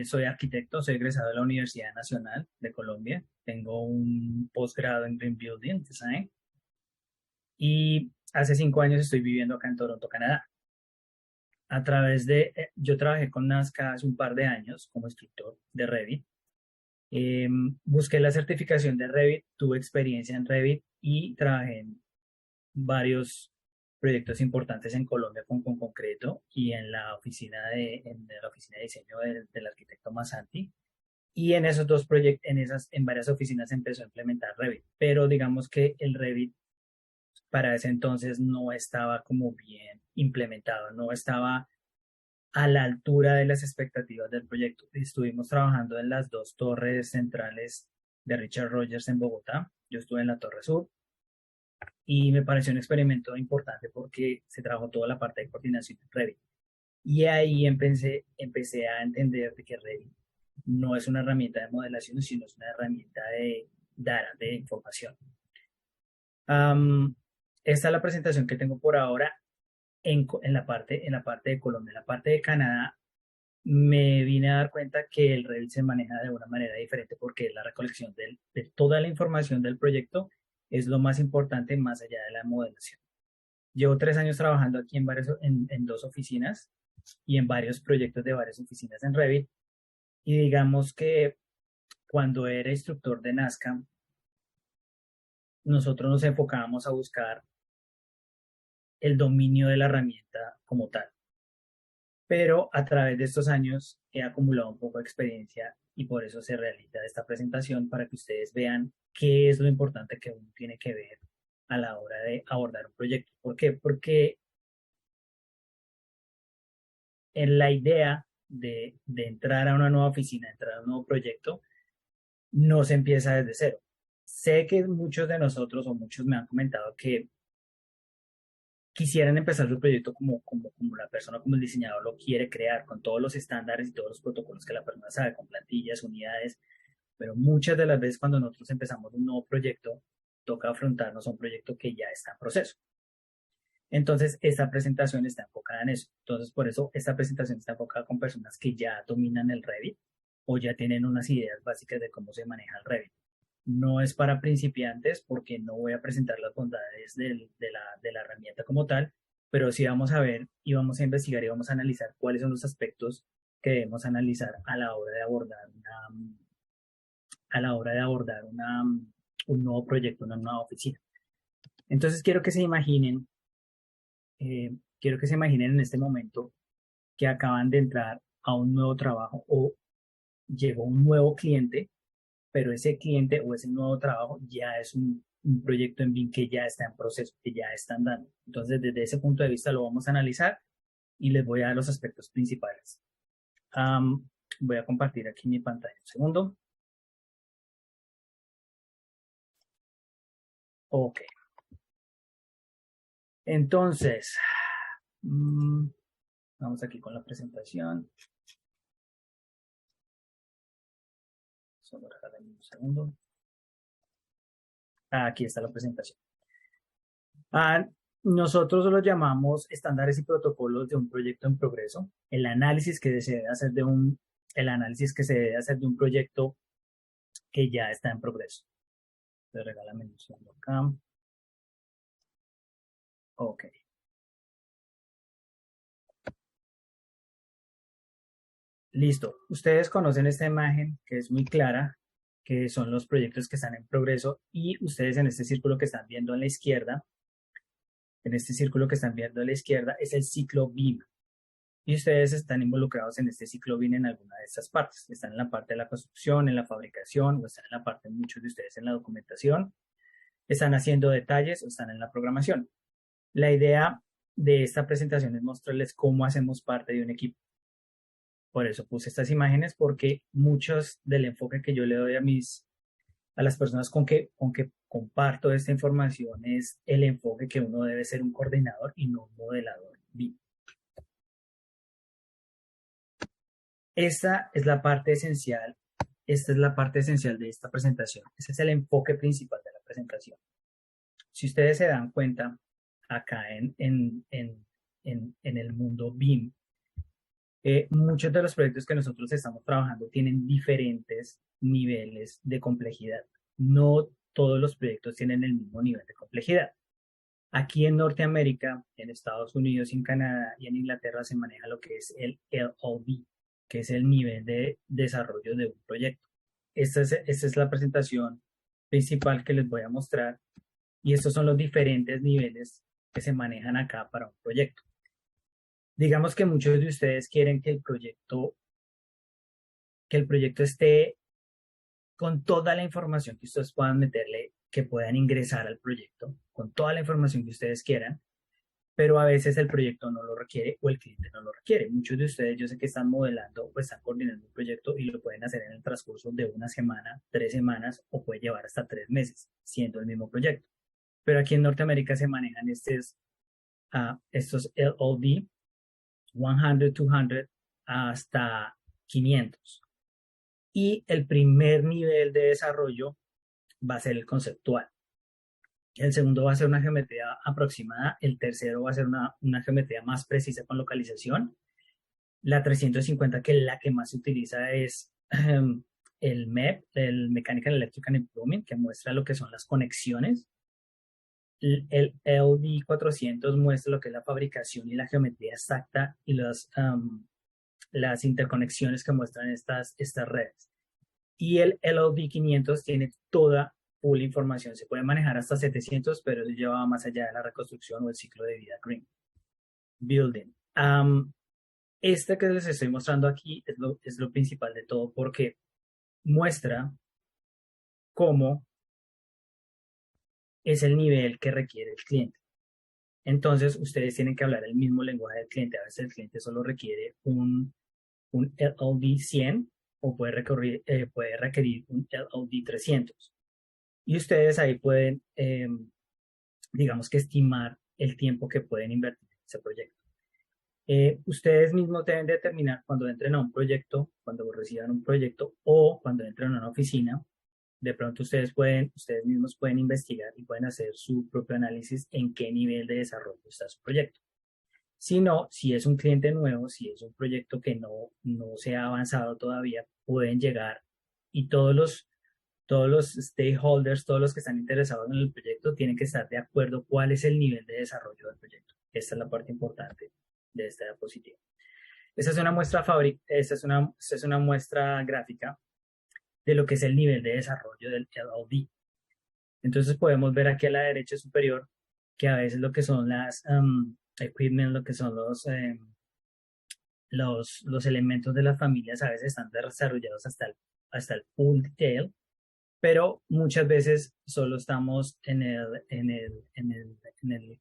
Soy arquitecto, soy egresado de la Universidad Nacional de Colombia. Tengo un posgrado en Green Building Design y hace 5 años estoy viviendo acá en Toronto, Canadá. Yo trabajé con Nazca hace un par de años como instructor de Revit. Busqué la certificación de Revit, tuve experiencia en Revit y trabajé en varios proyectos importantes en Colombia con concreto y en la oficina de diseño del arquitecto Masanti. Y en esos dos proyectos, en varias oficinas se empezó a implementar Revit, pero digamos que el Revit para ese entonces no estaba como bien implementado, no estaba a la altura de las expectativas del proyecto. Estuvimos trabajando en las dos torres centrales de Richard Rogers en Bogotá. Yo estuve en la Torre Sur y me pareció un experimento importante porque se trabajó toda la parte de coordinación en Revit. Y ahí empecé a entender de que Revit no es una herramienta de modelación, sino es una herramienta de data, de información. Esta es la presentación que tengo por ahora en la parte de Colombia. En la parte de Canadá me vine a dar cuenta que el Revit se maneja de una manera diferente porque la recolección de toda la información del proyecto es lo más importante más allá de la modelación. Llevo 3 años trabajando aquí en dos oficinas y en varios proyectos de varias oficinas en Revit. Y digamos que cuando era instructor de Nazca, nosotros nos enfocábamos a buscar el dominio de la herramienta como tal. Pero a través de estos años he acumulado un poco de experiencia y por eso se realiza esta presentación para que ustedes vean qué es lo importante que uno tiene que ver a la hora de abordar un proyecto. ¿Por qué? Porque en la idea de entrar a una nueva oficina, entrar a un nuevo proyecto, no se empieza desde cero. Sé que muchos de nosotros o muchos me han comentado que quisieran empezar su proyecto como la persona, como el diseñador lo quiere crear, con todos los estándares y todos los protocolos que la persona sabe, con plantillas, unidades, pero muchas de las veces cuando nosotros empezamos un nuevo proyecto, toca afrontarnos a un proyecto que ya está en proceso. Entonces, esta presentación está enfocada en eso. Entonces, por eso esta presentación está enfocada con personas que ya dominan el Revit o ya tienen unas ideas básicas de cómo se maneja el Revit. No es para principiantes porque no voy a presentar las bondades de la herramienta como tal, pero sí vamos a ver y vamos a investigar y vamos a analizar cuáles son los aspectos que debemos analizar a la hora de abordar un nuevo proyecto, una nueva oficina. Entonces quiero que se imaginen en este momento que acaban de entrar a un nuevo trabajo o llegó un nuevo cliente, pero ese cliente o ese nuevo trabajo ya es un proyecto en BIM que ya está en proceso, que ya está andando. Entonces, desde ese punto de vista lo vamos a analizar y les voy a dar los aspectos principales. Voy a compartir aquí mi pantalla un segundo. Ok. Entonces, vamos aquí con la presentación. Solo regálenme un segundo. Aquí está la presentación. Nosotros lo llamamos estándares y protocolos de un proyecto en progreso. El análisis que se debe hacer de un proyecto que ya está en progreso. Entonces, regálame un segundo acá. Ok. Listo. Ustedes conocen esta imagen que es muy clara, que son los proyectos que están en progreso y ustedes en este círculo que están viendo a la izquierda, es el ciclo BIM. Y ustedes están involucrados en este ciclo BIM en alguna de estas partes. Están en la parte de la construcción, en la fabricación, o están en la parte, muchos de ustedes, en la documentación. Están haciendo detalles o están en la programación. La idea de esta presentación es mostrarles cómo hacemos parte de un equipo. Por eso puse estas imágenes, porque muchos del enfoque que yo le doy a las personas con que comparto esta información es el enfoque que uno debe ser un coordinador y no un modelador BIM. Esta es la parte esencial de esta presentación. Ese es el enfoque principal de la presentación. Si ustedes se dan cuenta, acá en el mundo BIM, Muchos de los proyectos que nosotros estamos trabajando tienen diferentes niveles de complejidad. No todos los proyectos tienen el mismo nivel de complejidad. Aquí en Norteamérica, en Estados Unidos, en Canadá y en Inglaterra se maneja lo que es el LOD, que es el nivel de desarrollo de un proyecto. Esta es la presentación principal que les voy a mostrar y estos son los diferentes niveles que se manejan acá para un proyecto. Digamos que muchos de ustedes quieren que el proyecto esté con toda la información que ustedes puedan meterle, que puedan ingresar al proyecto, con toda la información que ustedes quieran, pero a veces el proyecto no lo requiere o el cliente no lo requiere. Muchos de ustedes yo sé que están modelando o están coordinando un proyecto y lo pueden hacer en el transcurso de una semana, 3 semanas o puede llevar hasta 3 meses siendo el mismo proyecto. Pero aquí en Norteamérica se manejan estos LOD, 100, 200 hasta 500. Y el primer nivel de desarrollo va a ser el conceptual. El segundo va a ser una geometría aproximada. El tercero va a ser una geometría más precisa con localización. La 350, que es la que más se utiliza, es el MEP, el Mechanical Electrical Improvement, que muestra lo que son las conexiones. El LD 400 muestra lo que es la fabricación y la geometría exacta y las interconexiones que muestran estas redes. Y el LOD 500 tiene toda full información. Se puede manejar hasta 700, pero eso lleva más allá de la reconstrucción o el ciclo de vida green. Building. Este que les estoy mostrando aquí es lo principal de todo porque muestra cómo es el nivel que requiere el cliente. Entonces, ustedes tienen que hablar el mismo lenguaje del cliente. A veces el cliente solo requiere un LOD 100 o puede requerir un LOD 300. Y ustedes ahí pueden, digamos que estimar el tiempo que pueden invertir en ese proyecto. Ustedes mismos deben determinar cuando entren a un proyecto, cuando reciban un proyecto o cuando entren a una oficina. De pronto ustedes mismos pueden investigar y pueden hacer su propio análisis en qué nivel de desarrollo está su proyecto. Si no, si es un cliente nuevo, si es un proyecto que no se ha avanzado todavía, pueden llegar y todos los stakeholders, todos los que están interesados en el proyecto, tienen que estar de acuerdo cuál es el nivel de desarrollo del proyecto. Esta es la parte importante de esta diapositiva. Esta es una muestra gráfica de lo que es el nivel de desarrollo del LOD. Entonces podemos ver aquí a la derecha superior que a veces lo que son las equipment, lo que son los elementos de las familias a veces están desarrollados hasta el full detail, pero muchas veces solo estamos en el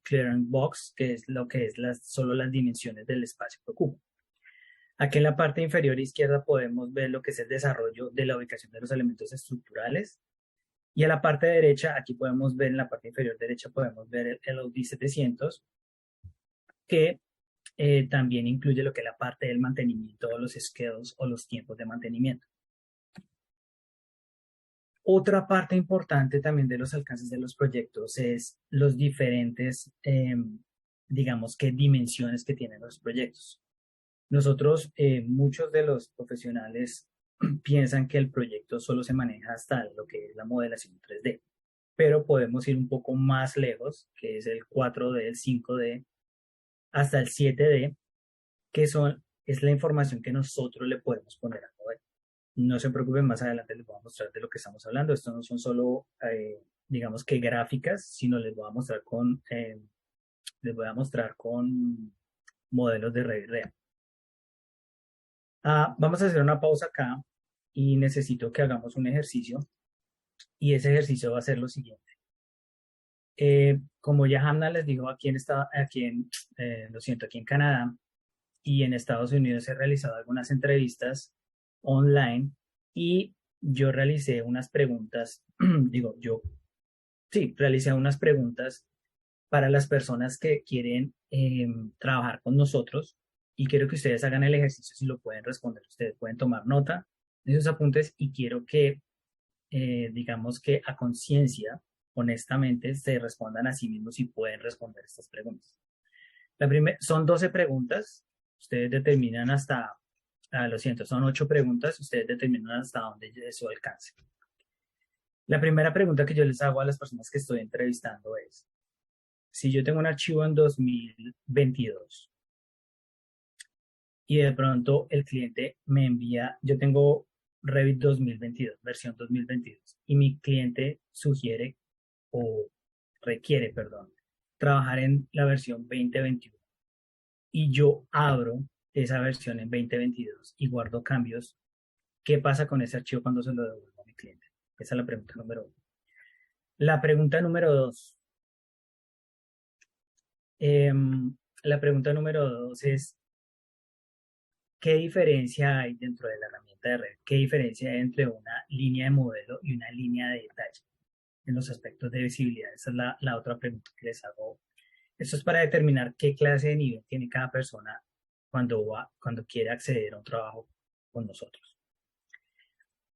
clearance box, que es lo que es solo las dimensiones del espacio que ocupa. Aquí en la parte inferior izquierda podemos ver lo que es el desarrollo de la ubicación de los elementos estructurales. Y a la parte derecha, aquí podemos ver, en la parte inferior derecha, podemos ver el LOD 700, que también incluye lo que es la parte del mantenimiento o los schedules o los tiempos de mantenimiento. Otra parte importante también de los alcances de los proyectos es los diferentes, digamos que dimensiones que tienen los proyectos. Nosotros, muchos de los profesionales piensan que el proyecto solo se maneja hasta lo que es la modelación 3D, pero podemos ir un poco más lejos, que es el 4D, el 5D, hasta el 7D, que es la información que nosotros le podemos poner al modelo. No se preocupen, más adelante les voy a mostrar de lo que estamos hablando. Esto no son solo, digamos que gráficas, sino les voy a mostrar con modelos de red real. Vamos a hacer una pausa acá y necesito que hagamos un ejercicio y ese ejercicio va a ser lo siguiente. Como ya Hamna les dijo, aquí en Canadá y en Estados Unidos he realizado algunas entrevistas online y yo realicé unas preguntas, realicé unas preguntas para las personas que quieren trabajar con nosotros y quiero que ustedes hagan el ejercicio si lo pueden responder. Ustedes pueden tomar nota de sus apuntes y quiero que, digamos que a conciencia, honestamente, se respondan a sí mismos si pueden responder estas preguntas. Son 12 preguntas, Ustedes determinan hasta, lo siento, son 8 preguntas, ustedes determinan hasta dónde eso alcance. La primera pregunta que yo les hago a las personas que estoy entrevistando es, si yo tengo un archivo en 2022 y de pronto el cliente me envía, yo tengo Revit 2022, versión 2022, y mi cliente sugiere o requiere, perdón, trabajar en la versión 2021 y yo abro esa versión en 2022 y guardo cambios, ¿qué pasa con ese archivo cuando se lo devuelvo a mi cliente? Esa es la pregunta número 1. La pregunta número 2. La pregunta número 2 es, ¿qué diferencia hay dentro de la herramienta de Revit? ¿Qué diferencia hay entre una línea de modelo y una línea de detalle en los aspectos de visibilidad? Esa es la otra pregunta que les hago. Esto es para determinar qué clase de nivel tiene cada persona cuando quiere acceder a un trabajo con nosotros.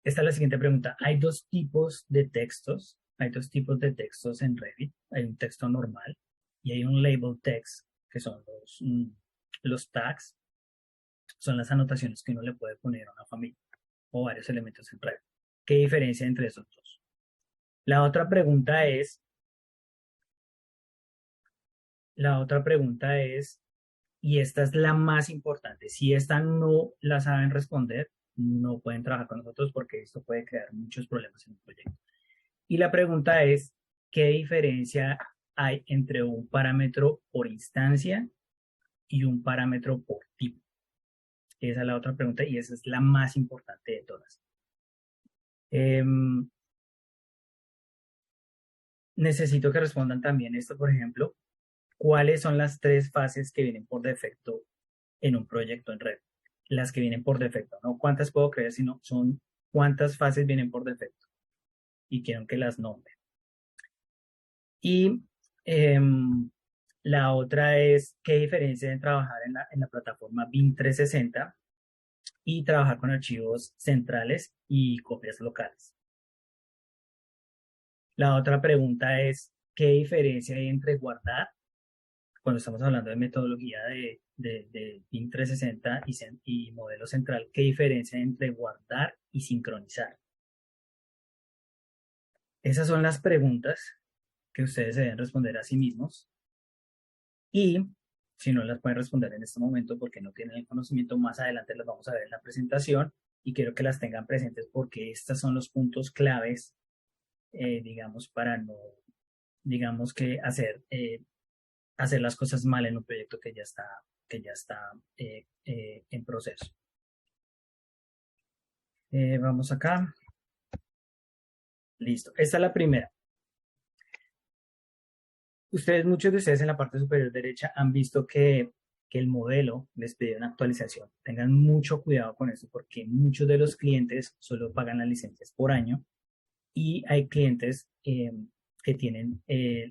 Esta es la siguiente pregunta. Hay dos tipos de textos. Hay dos tipos de textos en Revit. Hay un texto normal y hay un label text, que son los tags. Son las anotaciones que uno le puede poner a una familia o varios elementos en Revit. ¿Qué diferencia entre esos dos? La otra pregunta es, y esta es la más importante, si esta no la saben responder, no pueden trabajar con nosotros porque esto puede crear muchos problemas en el proyecto. Y la pregunta es, ¿qué diferencia hay entre un parámetro por instancia y un parámetro por tipo? Esa es la otra pregunta y esa es la más importante de todas. Necesito que respondan también esto, por ejemplo, ¿cuáles son las 3 fases que vienen por defecto en un proyecto en Revit? Las que vienen por defecto, no cuántas puedo crear, sino son cuántas fases vienen por defecto. Y quiero que las nombre. Y la otra es qué diferencia en trabajar en la plataforma BIM 360 y trabajar con archivos centrales y copias locales. La otra pregunta es qué diferencia hay entre guardar, cuando estamos hablando de metodología de BIM 360 y modelo central, qué diferencia hay entre guardar y sincronizar. Esas son las preguntas que ustedes deben responder a sí mismos. Y si no las pueden responder en este momento porque no tienen el conocimiento, más adelante las vamos a ver en la presentación y quiero que las tengan presentes porque estos son los puntos claves, digamos, para no, digamos que hacer las cosas mal en un proyecto que ya está en proceso. Vamos acá. Listo. Esta es la primera. Muchos de ustedes en la parte superior derecha han visto que el modelo les pide una actualización. Tengan mucho cuidado con eso porque muchos de los clientes solo pagan las licencias por año y hay clientes que tienen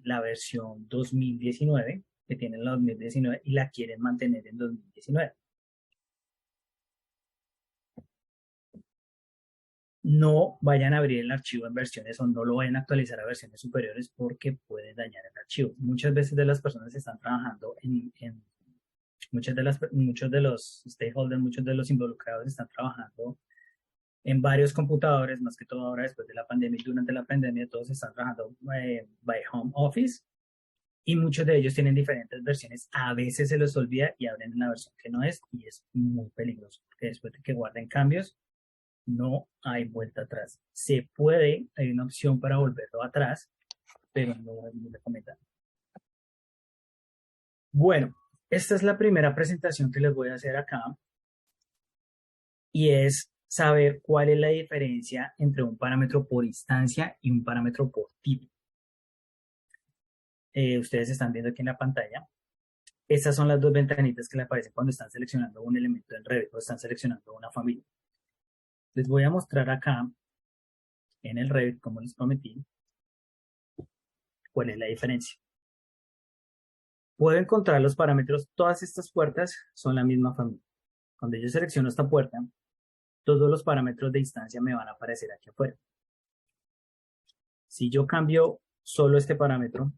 la versión 2019, que tienen la 2019 y la quieren mantener en 2019. No vayan a abrir el archivo en versiones o no lo vayan a actualizar a versiones superiores porque puede dañar el archivo. Muchas veces de las personas están trabajando muchos de los stakeholders, muchos de los involucrados están trabajando en varios computadores, más que todo ahora después de la pandemia y durante la pandemia todos están trabajando by home office y muchos de ellos tienen diferentes versiones. A veces se les olvida y abren la versión que no es y es muy peligroso porque después de que guarden cambios no hay vuelta atrás. Se puede, hay una opción para volverlo atrás, pero no es muy recomendable. Bueno, esta es la primera presentación que les voy a hacer acá y es saber cuál es la diferencia entre un parámetro por instancia y un parámetro por tipo. Ustedes están viendo aquí en la pantalla. Estas son las dos ventanitas que le aparecen cuando están seleccionando un elemento en Revit o están seleccionando una familia. Les voy a mostrar acá en el Revit, como les prometí, cuál es la diferencia. Puedo encontrar los parámetros, todas estas puertas son la misma familia. Cuando yo selecciono esta puerta, todos los parámetros de instancia me van a aparecer aquí afuera. Si yo cambio solo este parámetro,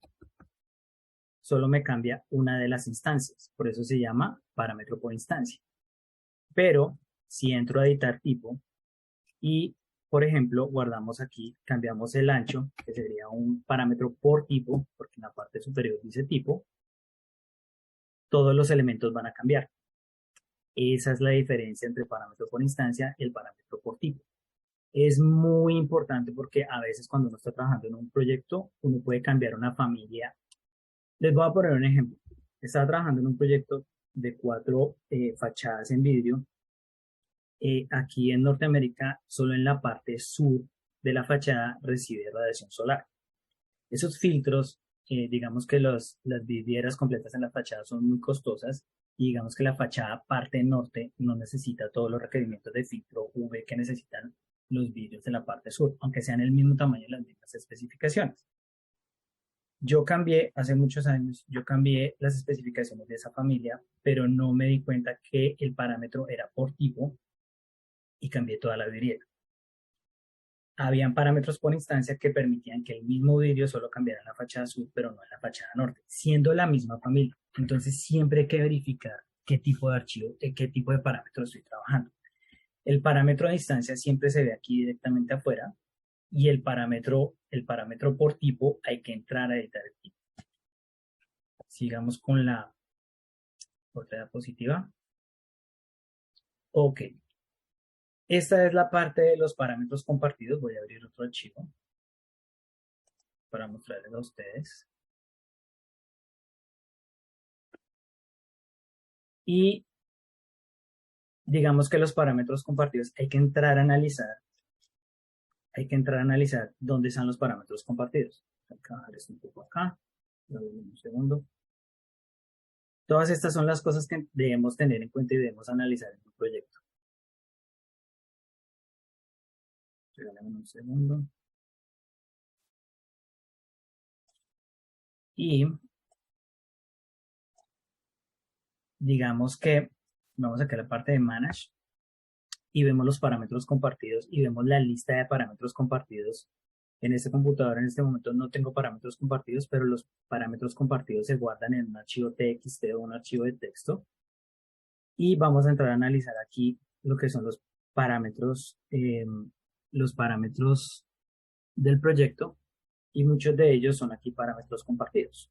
solo me cambia una de las instancias. Por eso se llama parámetro por instancia. Pero si entro a editar tipo y, por ejemplo, guardamos aquí, cambiamos el ancho, que sería un parámetro por tipo, porque en la parte superior dice tipo, todos los elementos van a cambiar. Esa es la diferencia entre parámetro por instancia y el parámetro por tipo. Es muy importante porque a veces cuando uno está trabajando en un proyecto, uno puede cambiar una familia. Les voy a poner un ejemplo. Estaba trabajando en un proyecto de 4 fachadas en vidrio. Aquí en Norteamérica, solo en la parte sur de la fachada recibe radiación solar. Esos filtros, digamos que las vidrieras completas en la fachada son muy costosas y digamos que la fachada parte norte no necesita todos los requerimientos de filtro UV que necesitan los vidrios de la parte sur, aunque sean el mismo tamaño y las mismas especificaciones. Yo cambié, hace muchos años, yo cambié las especificaciones de esa familia, pero no me di cuenta que el parámetro era por tipo y cambié toda la vidriera. Habían parámetros por instancia que permitían que el mismo vidrio solo cambiara en la fachada sur, pero no en la fachada norte, siendo la misma familia. Entonces siempre hay que verificar qué tipo de archivo, qué tipo de parámetro estoy trabajando. El parámetro de distancia siempre se ve aquí directamente afuera y el parámetro por tipo hay que entrar a editar el tipo. Sigamos con la otra diapositiva. Ok. Esta es la parte de los parámetros compartidos. Voy a abrir otro archivo para mostrarles a ustedes. Y digamos que los parámetros compartidos hay que entrar a analizar dónde están los parámetros compartidos. Acá, un poco acá, un segundo. Todas estas son las cosas que debemos tener en cuenta y debemos analizar en un proyecto. Regálame un segundo. Y digamos que vamos acá a la parte de Manage y vemos los parámetros compartidos y vemos la lista de parámetros compartidos. En este computador en este momento no tengo parámetros compartidos, pero los parámetros compartidos se guardan en un archivo TXT o un archivo de texto. Y vamos a entrar a analizar aquí lo que son los parámetros del proyecto y muchos de ellos son aquí parámetros compartidos.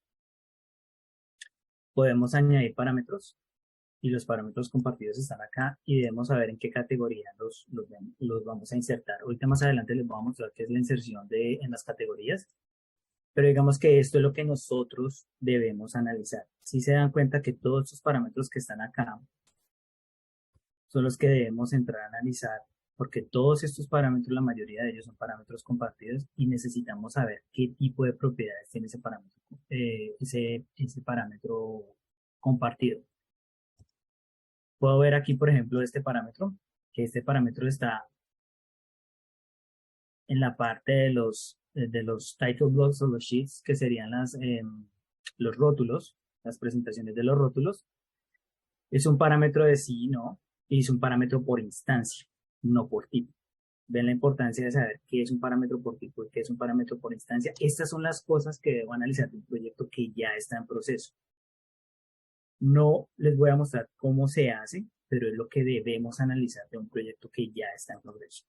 Podemos añadir parámetros y los parámetros compartidos están acá y debemos saber en qué categoría los vamos a insertar. Ahorita más adelante les voy a mostrar qué es la inserción en las categorías, pero digamos que esto es lo que nosotros debemos analizar. Si se dan cuenta que todos estos parámetros que están acá son los que debemos entrar a analizar, porque todos estos parámetros, la mayoría de ellos son parámetros compartidos y necesitamos saber qué tipo de propiedades tiene ese parámetro compartido. Puedo ver aquí, por ejemplo, este parámetro, que este parámetro está en la parte de los title blocks o los sheets, que serían los rótulos, las presentaciones de los rótulos. Es un parámetro de sí y no, y es un parámetro por instancia, no por tipo. Ven la importancia de saber qué es un parámetro por tipo y qué es un parámetro por instancia. Estas son las cosas que debo analizar de un proyecto que ya está en proceso. No les voy a mostrar cómo se hace, pero es lo que debemos analizar de un proyecto que ya está en progreso.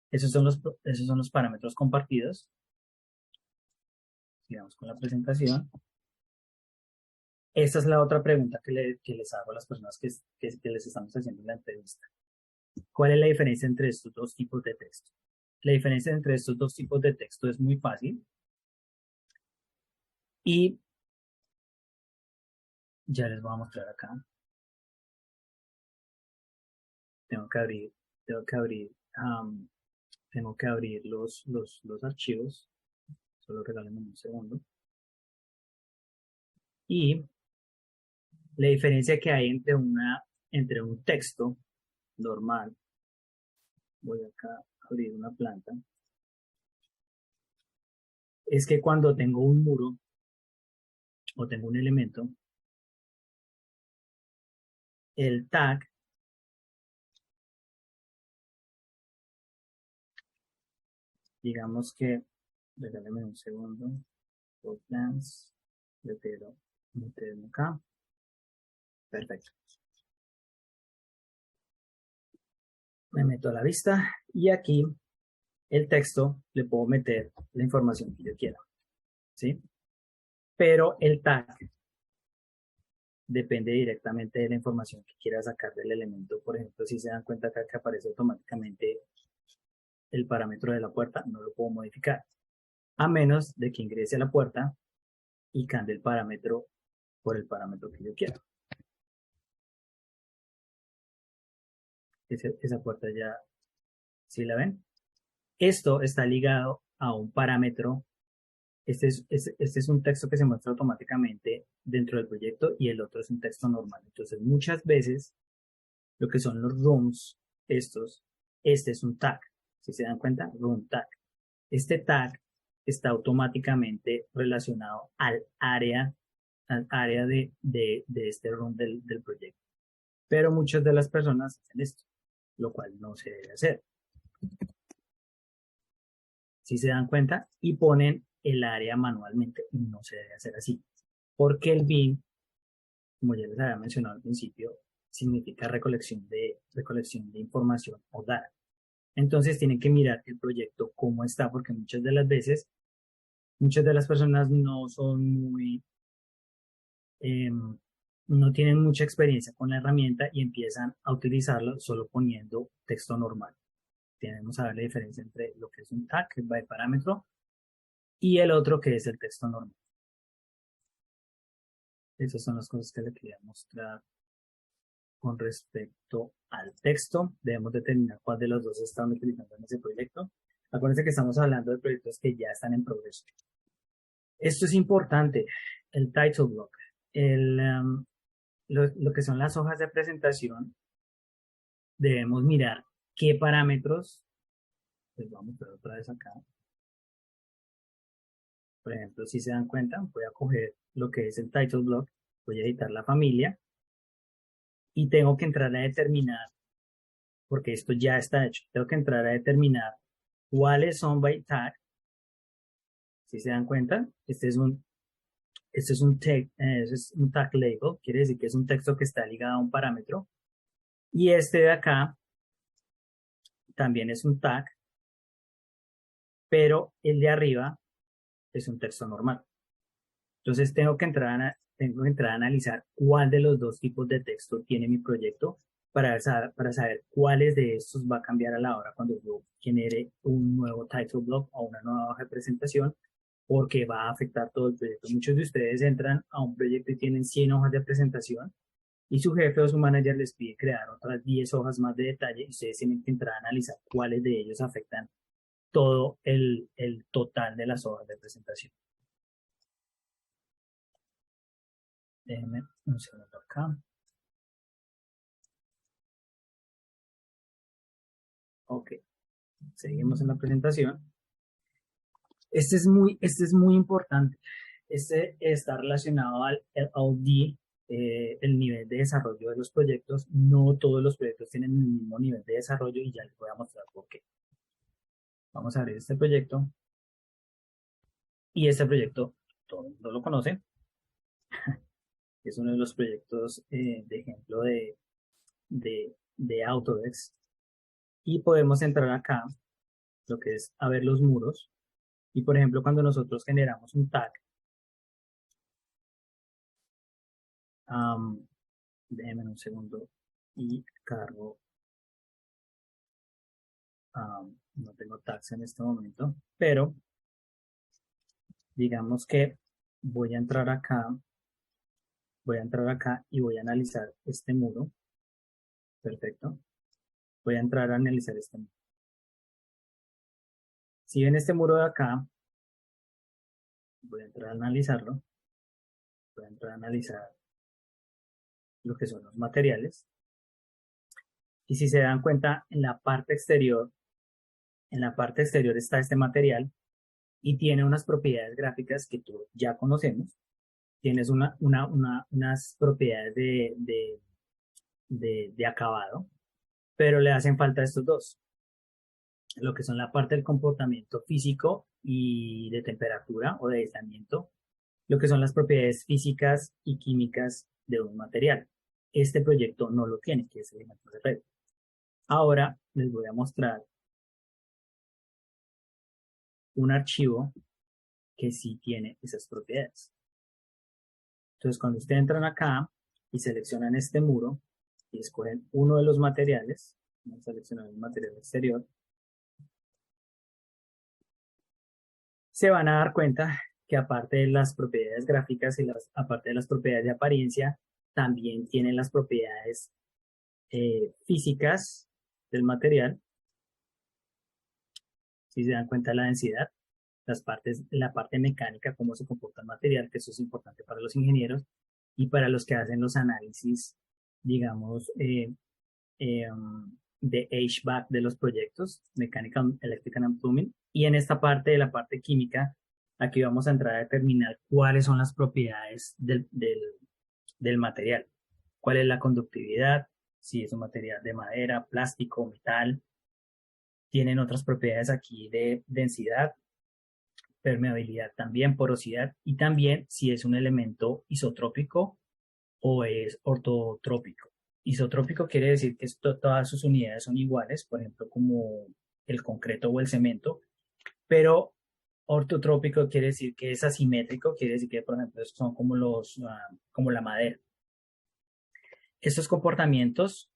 Esos son los parámetros compartidos. Sigamos con la presentación. Esta es la otra pregunta que les hago a las personas que les estamos haciendo en la entrevista. ¿Cuál es la diferencia entre estos dos tipos de texto? La diferencia entre estos dos tipos de texto es muy fácil. Y ya les voy a mostrar acá. Tengo que abrir, tengo que abrir, tengo que abrir los archivos. Solo regálenme un segundo. Y la diferencia que hay entre un texto normal, voy acá a abrir una planta, es que cuando tengo un muro o tengo un elemento, el tag, digamos que, regálenme un segundo, plans, meterlo acá. Perfecto. Me meto a la vista y aquí el texto le puedo meter la información que yo quiera, ¿sí? Pero el tag depende directamente de la información que quiera sacar del elemento. Por ejemplo, si se dan cuenta acá que aparece automáticamente el parámetro de la puerta, no lo puedo modificar, a menos de que ingrese a la puerta y cambie el parámetro por el parámetro que yo quiera. Esa puerta ya, ¿sí la ven? Esto está ligado a un parámetro. Este es un texto que se muestra automáticamente dentro del proyecto y el otro es un texto normal. Entonces, muchas veces, lo que son los rooms, este es un tag. Si se dan cuenta, room tag. Este tag está automáticamente relacionado al área de este room del proyecto. Pero muchas de las personas hacen esto, lo cual no se debe hacer. Si se dan cuenta, y ponen el área manualmente, y no se debe hacer así. Porque el bin, como ya les había mencionado al principio, significa recolección de información o data. Entonces tienen que mirar el proyecto cómo está, porque muchas de las veces, muchas de las personas no son muy, no tienen mucha experiencia con la herramienta y empiezan a utilizarlo solo poniendo texto normal. Tenemos que ver la diferencia entre lo que es un tag, que va de parámetro, y el otro que es el texto normal. Esas son las cosas que le quería mostrar con respecto al texto. Debemos determinar cuál de los dos están utilizando en ese proyecto. Acuérdense que estamos hablando de proyectos que ya están en progreso. Esto es importante, el title block. Lo que son las hojas de presentación, debemos mirar qué parámetros, pues vamos a ver otra vez acá. Por ejemplo, si se dan cuenta, voy a coger lo que es el title block, voy a editar la familia y tengo que entrar a determinar, porque esto ya está hecho, tengo que entrar a determinar cuáles son by tag. Si se dan cuenta, este es un tag label, quiere decir que es un texto que está ligado a un parámetro. Y este de acá también es un tag, pero el de arriba es un texto normal. Entonces tengo que entrar a analizar cuál de los dos tipos de texto tiene mi proyecto para saber cuáles de estos va a cambiar a la hora cuando yo genere un nuevo title block o una nueva hoja de presentación, porque va a afectar todo el proyecto. Muchos de ustedes entran a un proyecto y tienen 100 hojas de presentación y su jefe o su manager les pide crear otras 10 hojas más de detalle y ustedes tienen que entrar a analizar cuáles de ellos afectan todo el total de las hojas de presentación. Déjenme un segundo acá. Ok, seguimos en la presentación. Este es muy importante. Este está relacionado al LOD, el nivel de desarrollo de los proyectos. No todos los proyectos tienen el mismo nivel de desarrollo y ya les voy a mostrar por qué. Vamos a abrir este proyecto. Y este proyecto, todo el mundo lo conoce. Es uno de los proyectos de ejemplo de Autodesk. Y podemos entrar acá, lo que es a ver los muros. Y por ejemplo, cuando nosotros generamos un tag, déjenme un segundo y cargo, no tengo tags en este momento, pero digamos que voy a entrar acá y voy a analizar este muro. Perfecto. Voy a entrar a analizar este muro. Si ven este muro de acá, voy a entrar a analizarlo. Voy a entrar a analizar lo que son los materiales. Y si se dan cuenta, en la parte exterior está este material y tiene unas propiedades gráficas que todos ya conocemos. Tienes unas propiedades de acabado, pero le hacen falta estos dos, lo que son la parte del comportamiento físico y de temperatura o de aislamiento, lo que son las propiedades físicas y químicas de un material. Este proyecto no lo tiene, que es elementos de Revit. Ahora les voy a mostrar un archivo que sí tiene esas propiedades. Entonces, cuando ustedes entran acá y seleccionan este muro y escogen uno de los materiales, vamos a seleccionar el material exterior, se van a dar cuenta que aparte de las propiedades gráficas y aparte de las propiedades de apariencia, también tienen las propiedades físicas del material. Si se dan cuenta de la densidad, la parte mecánica, cómo se comporta el material, que eso es importante para los ingenieros y para los que hacen los análisis, digamos, de HVAC de los proyectos, Mechanical, Electrical and Plumbing. Y en esta parte de la parte química, aquí vamos a entrar a determinar cuáles son las propiedades del material. Cuál es la conductividad, si es un material de madera, plástico, metal. Tienen otras propiedades aquí de densidad, permeabilidad también, porosidad y también si es un elemento isotrópico o es ortotrópico. Isotrópico quiere decir que todas sus unidades son iguales, por ejemplo, como el concreto o el cemento, pero ortotrópico quiere decir que es asimétrico, quiere decir que, por ejemplo, son como como la madera. Estos comportamientos,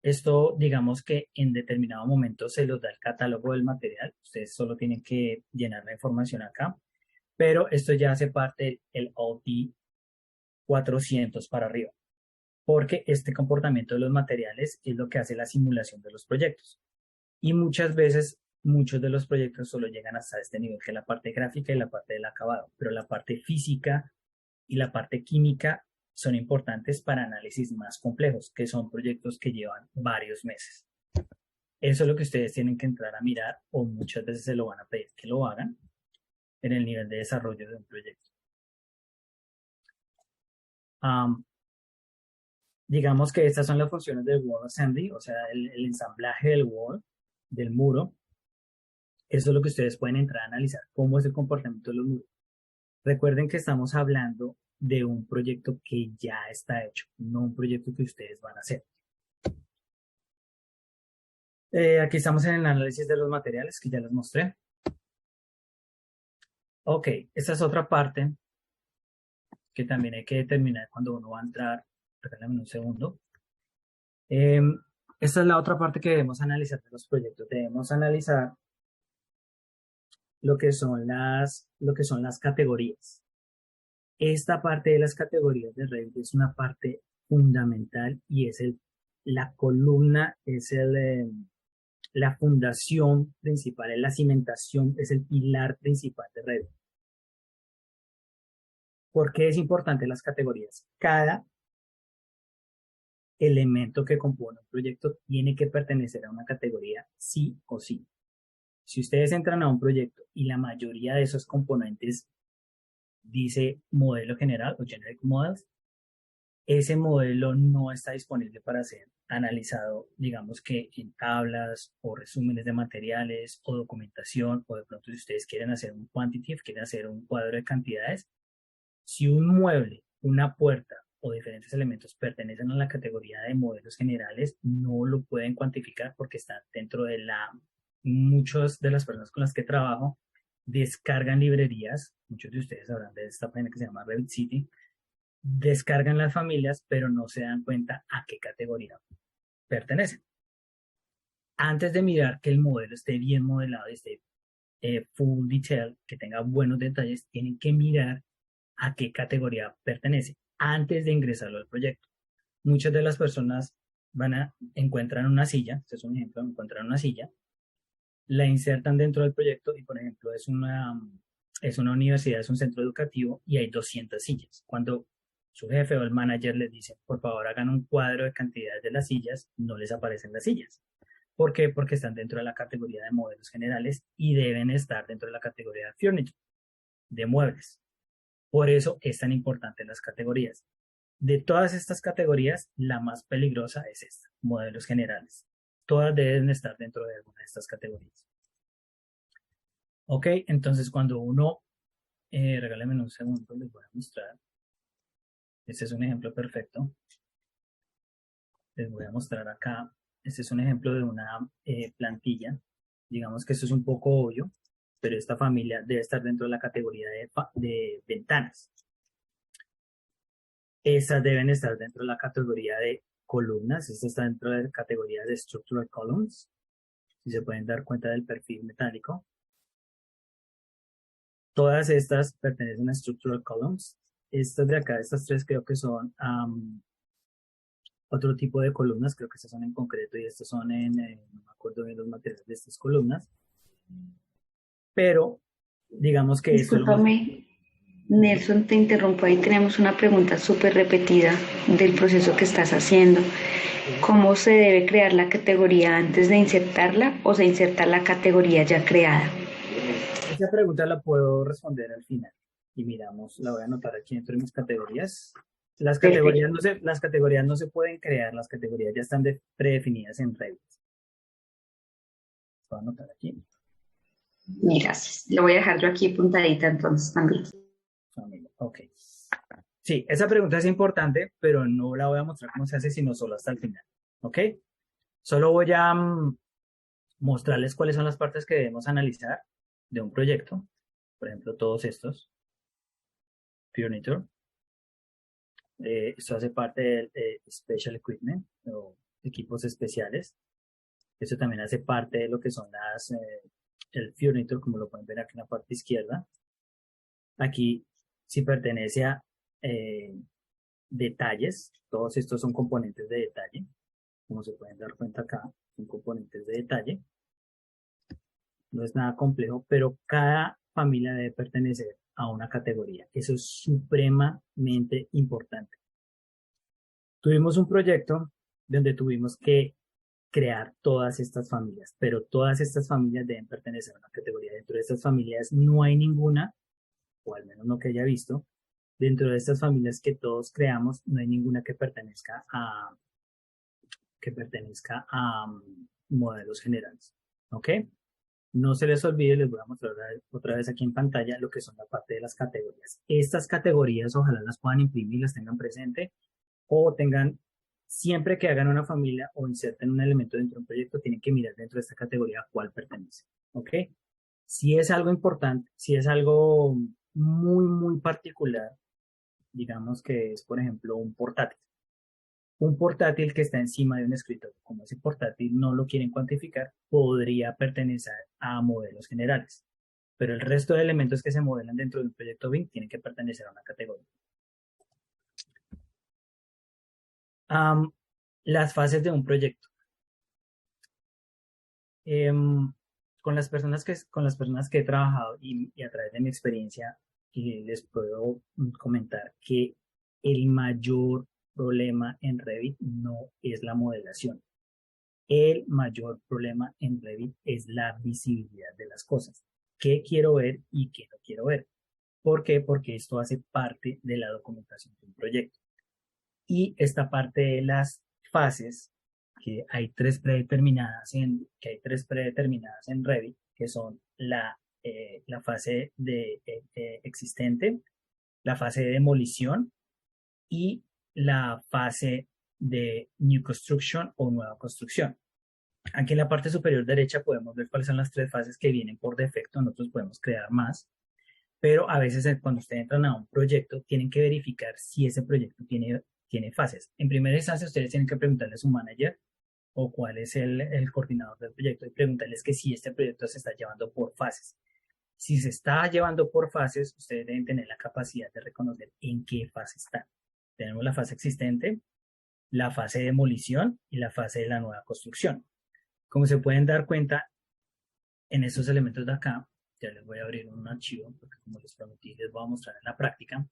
esto digamos que en determinado momento se los da el catálogo del material, ustedes solo tienen que llenar la información acá, pero esto ya hace parte del OT 400 para arriba, porque este comportamiento de los materiales es lo que hace la simulación de los proyectos. Y muchas veces, muchos de los proyectos solo llegan hasta este nivel, que es la parte gráfica y la parte del acabado, pero la parte física y la parte química son importantes para análisis más complejos, que son proyectos que llevan varios meses. Eso es lo que ustedes tienen que entrar a mirar o muchas veces se lo van a pedir que lo hagan en el nivel de desarrollo de un proyecto. Digamos que estas son las funciones del wall assembly, o sea, el ensamblaje del wall, del muro. Eso es lo que ustedes pueden entrar a analizar, cómo es el comportamiento de los muros. Recuerden que estamos hablando de un proyecto que ya está hecho, no un proyecto que ustedes van a hacer. Aquí estamos en el análisis de los materiales que ya les mostré. Ok, esta es otra parte que también hay que determinar cuando uno va a entrar. Regálame un segundo. Esta es la otra parte que debemos analizar de los proyectos. Debemos analizar lo que son las categorías. Esta parte de las categorías de Revit es una parte fundamental y es la columna, es la fundación principal, es la cimentación, es el pilar principal de Revit. ¿Por qué es importante las categorías? Cada elemento que compone un proyecto tiene que pertenecer a una categoría sí o sí. Si ustedes entran a un proyecto y la mayoría de esos componentes dice modelo general o generic models, ese modelo no está disponible para ser analizado, digamos que en tablas o resúmenes de materiales o documentación, o de pronto si ustedes quieren hacer un quantitative, quieren hacer un cuadro de cantidades. Si un mueble, una puerta o diferentes elementos pertenecen a la categoría de modelos generales, no lo pueden cuantificar porque están dentro de muchas de las personas con las que trabajo descargan librerías, muchos de ustedes sabrán de esta página que se llama Revit City, descargan las familias, pero no se dan cuenta a qué categoría pertenecen. Antes de mirar que el modelo esté bien modelado y esté full detail, que tenga buenos detalles, tienen que mirar a qué categoría pertenece antes de ingresarlo al proyecto. Muchas de las personas encuentran una silla, este es un ejemplo, encuentran una silla, la insertan dentro del proyecto y, por ejemplo, es una universidad, es un centro educativo y hay 200 sillas. Cuando su jefe o el manager les dice, por favor, hagan un cuadro de cantidades de las sillas, no les aparecen las sillas. ¿Por qué? Porque están dentro de la categoría de modelos generales y deben estar dentro de la categoría de furniture, de muebles. Por eso es tan importante las categorías. De todas estas categorías, la más peligrosa es esta, modelos generales. Todas deben estar dentro de alguna de estas categorías. Ok, entonces cuando uno, regálenme un segundo, les voy a mostrar. Este es un ejemplo perfecto. Les voy a mostrar acá. Este es un ejemplo de una plantilla. Digamos que esto es un poco obvio, pero esta familia debe estar dentro de la categoría de ventanas. Estas deben estar dentro de la categoría de columnas. Esta está dentro de la categoría de structural columns. Si se pueden dar cuenta del perfil metálico. Todas estas pertenecen a structural columns. Estas de acá, estas tres creo que son otro tipo de columnas. Creo que estas son en concreto y estas son en, no me acuerdo bien los materiales de estas columnas. Pero digamos que esto Discúlpame, Nelson, te interrumpo. Ahí tenemos una pregunta súper repetida del proceso que estás haciendo. ¿Cómo se debe crear la categoría antes de insertarla o se inserta la categoría ya creada? esa pregunta la puedo responder al final. Y miramos, la voy a anotar aquí dentro de mis categorías. Perfecto. Las categorías no se pueden crear, las categorías ya están predefinidas en Revit. Voy a anotar aquí. Gracias. Lo voy a dejar yo aquí puntadita entonces también. Ok. Sí, esa pregunta es importante, pero no la voy a mostrar cómo se hace, sino solo hasta el final. ¿Ok? Solo voy a mostrarles cuáles son las partes que debemos analizar de un proyecto. Por ejemplo, todos estos. Furniture. Esto hace parte del Special Equipment o equipos especiales. Esto también hace parte de lo que son el Furniture, como lo pueden ver aquí en la parte izquierda. Aquí sí pertenece a detalles. Todos estos son componentes de detalle. Como se pueden dar cuenta acá, son componentes de detalle. No es nada complejo, pero cada familia debe pertenecer a una categoría. Eso es supremamente importante. Tuvimos un proyecto donde tuvimos que crear todas estas familias, pero todas estas familias deben pertenecer a una categoría. Dentro de estas familias no hay ninguna, o al menos no que haya visto, dentro de estas familias que todos creamos, no hay ninguna que pertenezca a modelos generales. ¿Ok? No se les olvide, les voy a mostrar otra vez aquí en pantalla lo que son la parte de las categorías. Estas categorías ojalá las puedan imprimir, las tengan presente o tengan, siempre que hagan una familia o inserten un elemento dentro de un proyecto, tienen que mirar dentro de esta categoría a cuál pertenece. ¿Ok? Si es algo importante, si es algo muy, muy particular, digamos que es, por ejemplo, un portátil. Un portátil que está encima de un escritorio, como ese portátil no lo quieren cuantificar, podría pertenecer a modelos generales. Pero el resto de elementos que se modelan dentro de un proyecto BIM tienen que pertenecer a una categoría. Las fases de un proyecto. Em, con las personas que he trabajado y a través de mi experiencia, les puedo comentar que el mayor problema en Revit no es la modelación. El mayor problema en Revit es la visibilidad de las cosas. ¿Qué quiero ver y qué no quiero ver? ¿Por qué? Porque esto hace parte de la documentación de un proyecto. Y esta parte de las fases, que hay tres predeterminadas en Revit, que son la fase existente, la fase de demolición y la fase de New Construction o nueva construcción. Aquí en la parte superior derecha podemos ver cuáles son las tres fases que vienen por defecto. Nosotros podemos crear más, pero a veces cuando ustedes entran a un proyecto tienen que verificar si ese proyecto tiene fases. En primera instancia ustedes tienen que preguntarle a su manager o cuál es el coordinador del proyecto y preguntarles que si este proyecto se está llevando por fases. Si se está llevando por fases, ustedes deben tener la capacidad de reconocer en qué fase está. Tenemos la fase existente, la fase de demolición y la fase de la nueva construcción. Como se pueden dar cuenta, en estos elementos de acá, ya les voy a abrir un archivo, porque como les prometí, les voy a mostrar en la práctica.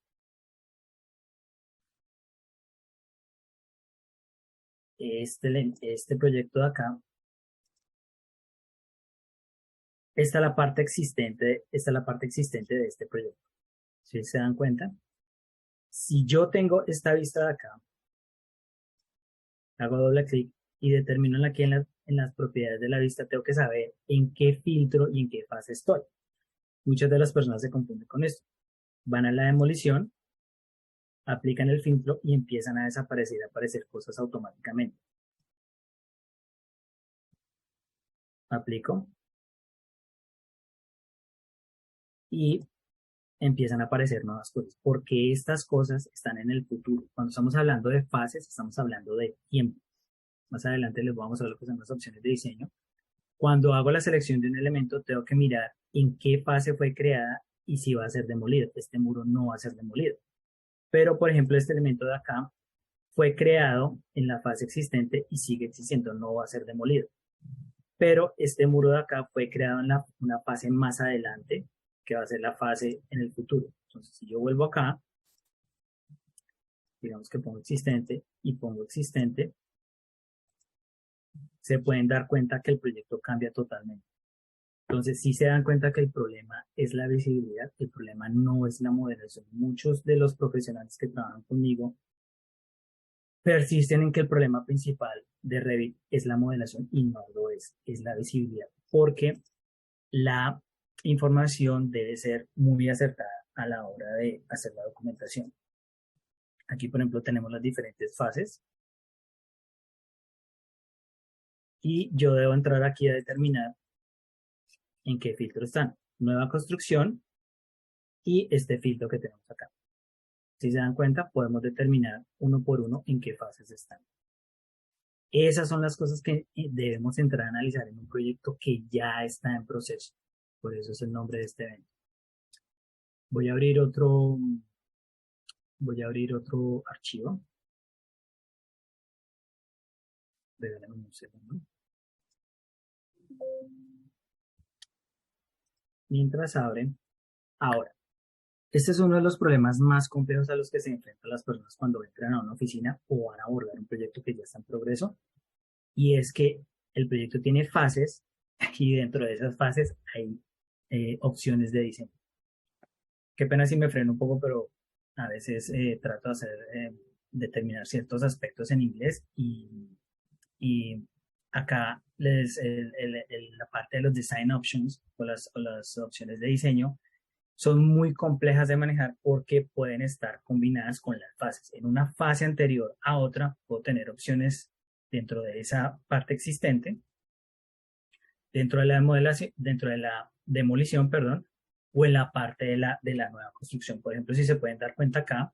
Este proyecto de acá, esta es la parte existente de este proyecto. Si se dan cuenta, si yo tengo esta vista de acá, hago doble clic y determino aquí en las propiedades de la vista, tengo que saber en qué filtro y en qué fase estoy. Muchas de las personas se confunden con esto. Van a la demolición, aplican el filtro y empiezan a aparecer cosas automáticamente. aplico y empiezan a aparecer nuevas cosas, porque estas cosas están en el futuro. Cuando estamos hablando de fases, estamos hablando de tiempo. Más adelante les voy a mostrar lo que son las opciones de diseño. Cuando hago la selección de un elemento, tengo que mirar en qué fase fue creada y si va a ser demolido. Este muro no va a ser demolido. Pero, por ejemplo, este elemento de acá fue creado en la fase existente y sigue existiendo, no va a ser demolido. Pero este muro de acá fue creado en una fase más adelante, que va a ser la fase en el futuro. Entonces, si yo vuelvo acá, digamos que pongo existente y pongo existente, se pueden dar cuenta que el proyecto cambia totalmente. Entonces, si se dan cuenta que el problema es la visibilidad, el problema no es la modelación. Muchos de los profesionales que trabajan conmigo persisten en que el problema principal de Revit es la modelación y no lo es la visibilidad, porque la información debe ser muy acertada a la hora de hacer la documentación. Aquí, por ejemplo, tenemos las diferentes fases y yo debo entrar aquí a determinar en qué filtro están. Nueva construcción y este filtro que tenemos acá. Si se dan cuenta, podemos determinar uno por uno en qué fases están. Esas son las cosas que debemos entrar a analizar en un proyecto que ya está en proceso. Por eso es el nombre de este evento. Voy a abrir otro archivo. Déjenme un segundo. Mientras abren, ahora, este es uno de los problemas más complejos a los que se enfrentan las personas cuando entran a una oficina o van a abordar un proyecto que ya está en progreso, y es que el proyecto tiene fases y dentro de esas fases hay opciones de diseño. Qué pena si me freno un poco, pero a veces trato de hacer determinar ciertos aspectos en inglés y acá la parte de los design options o las opciones de diseño son muy complejas de manejar porque pueden estar combinadas con las fases. En una fase anterior a otra puedo tener opciones dentro de esa parte existente, dentro de la modelación, dentro de la demolición, perdón, o en la parte de la nueva construcción. Por ejemplo, si se pueden dar cuenta acá,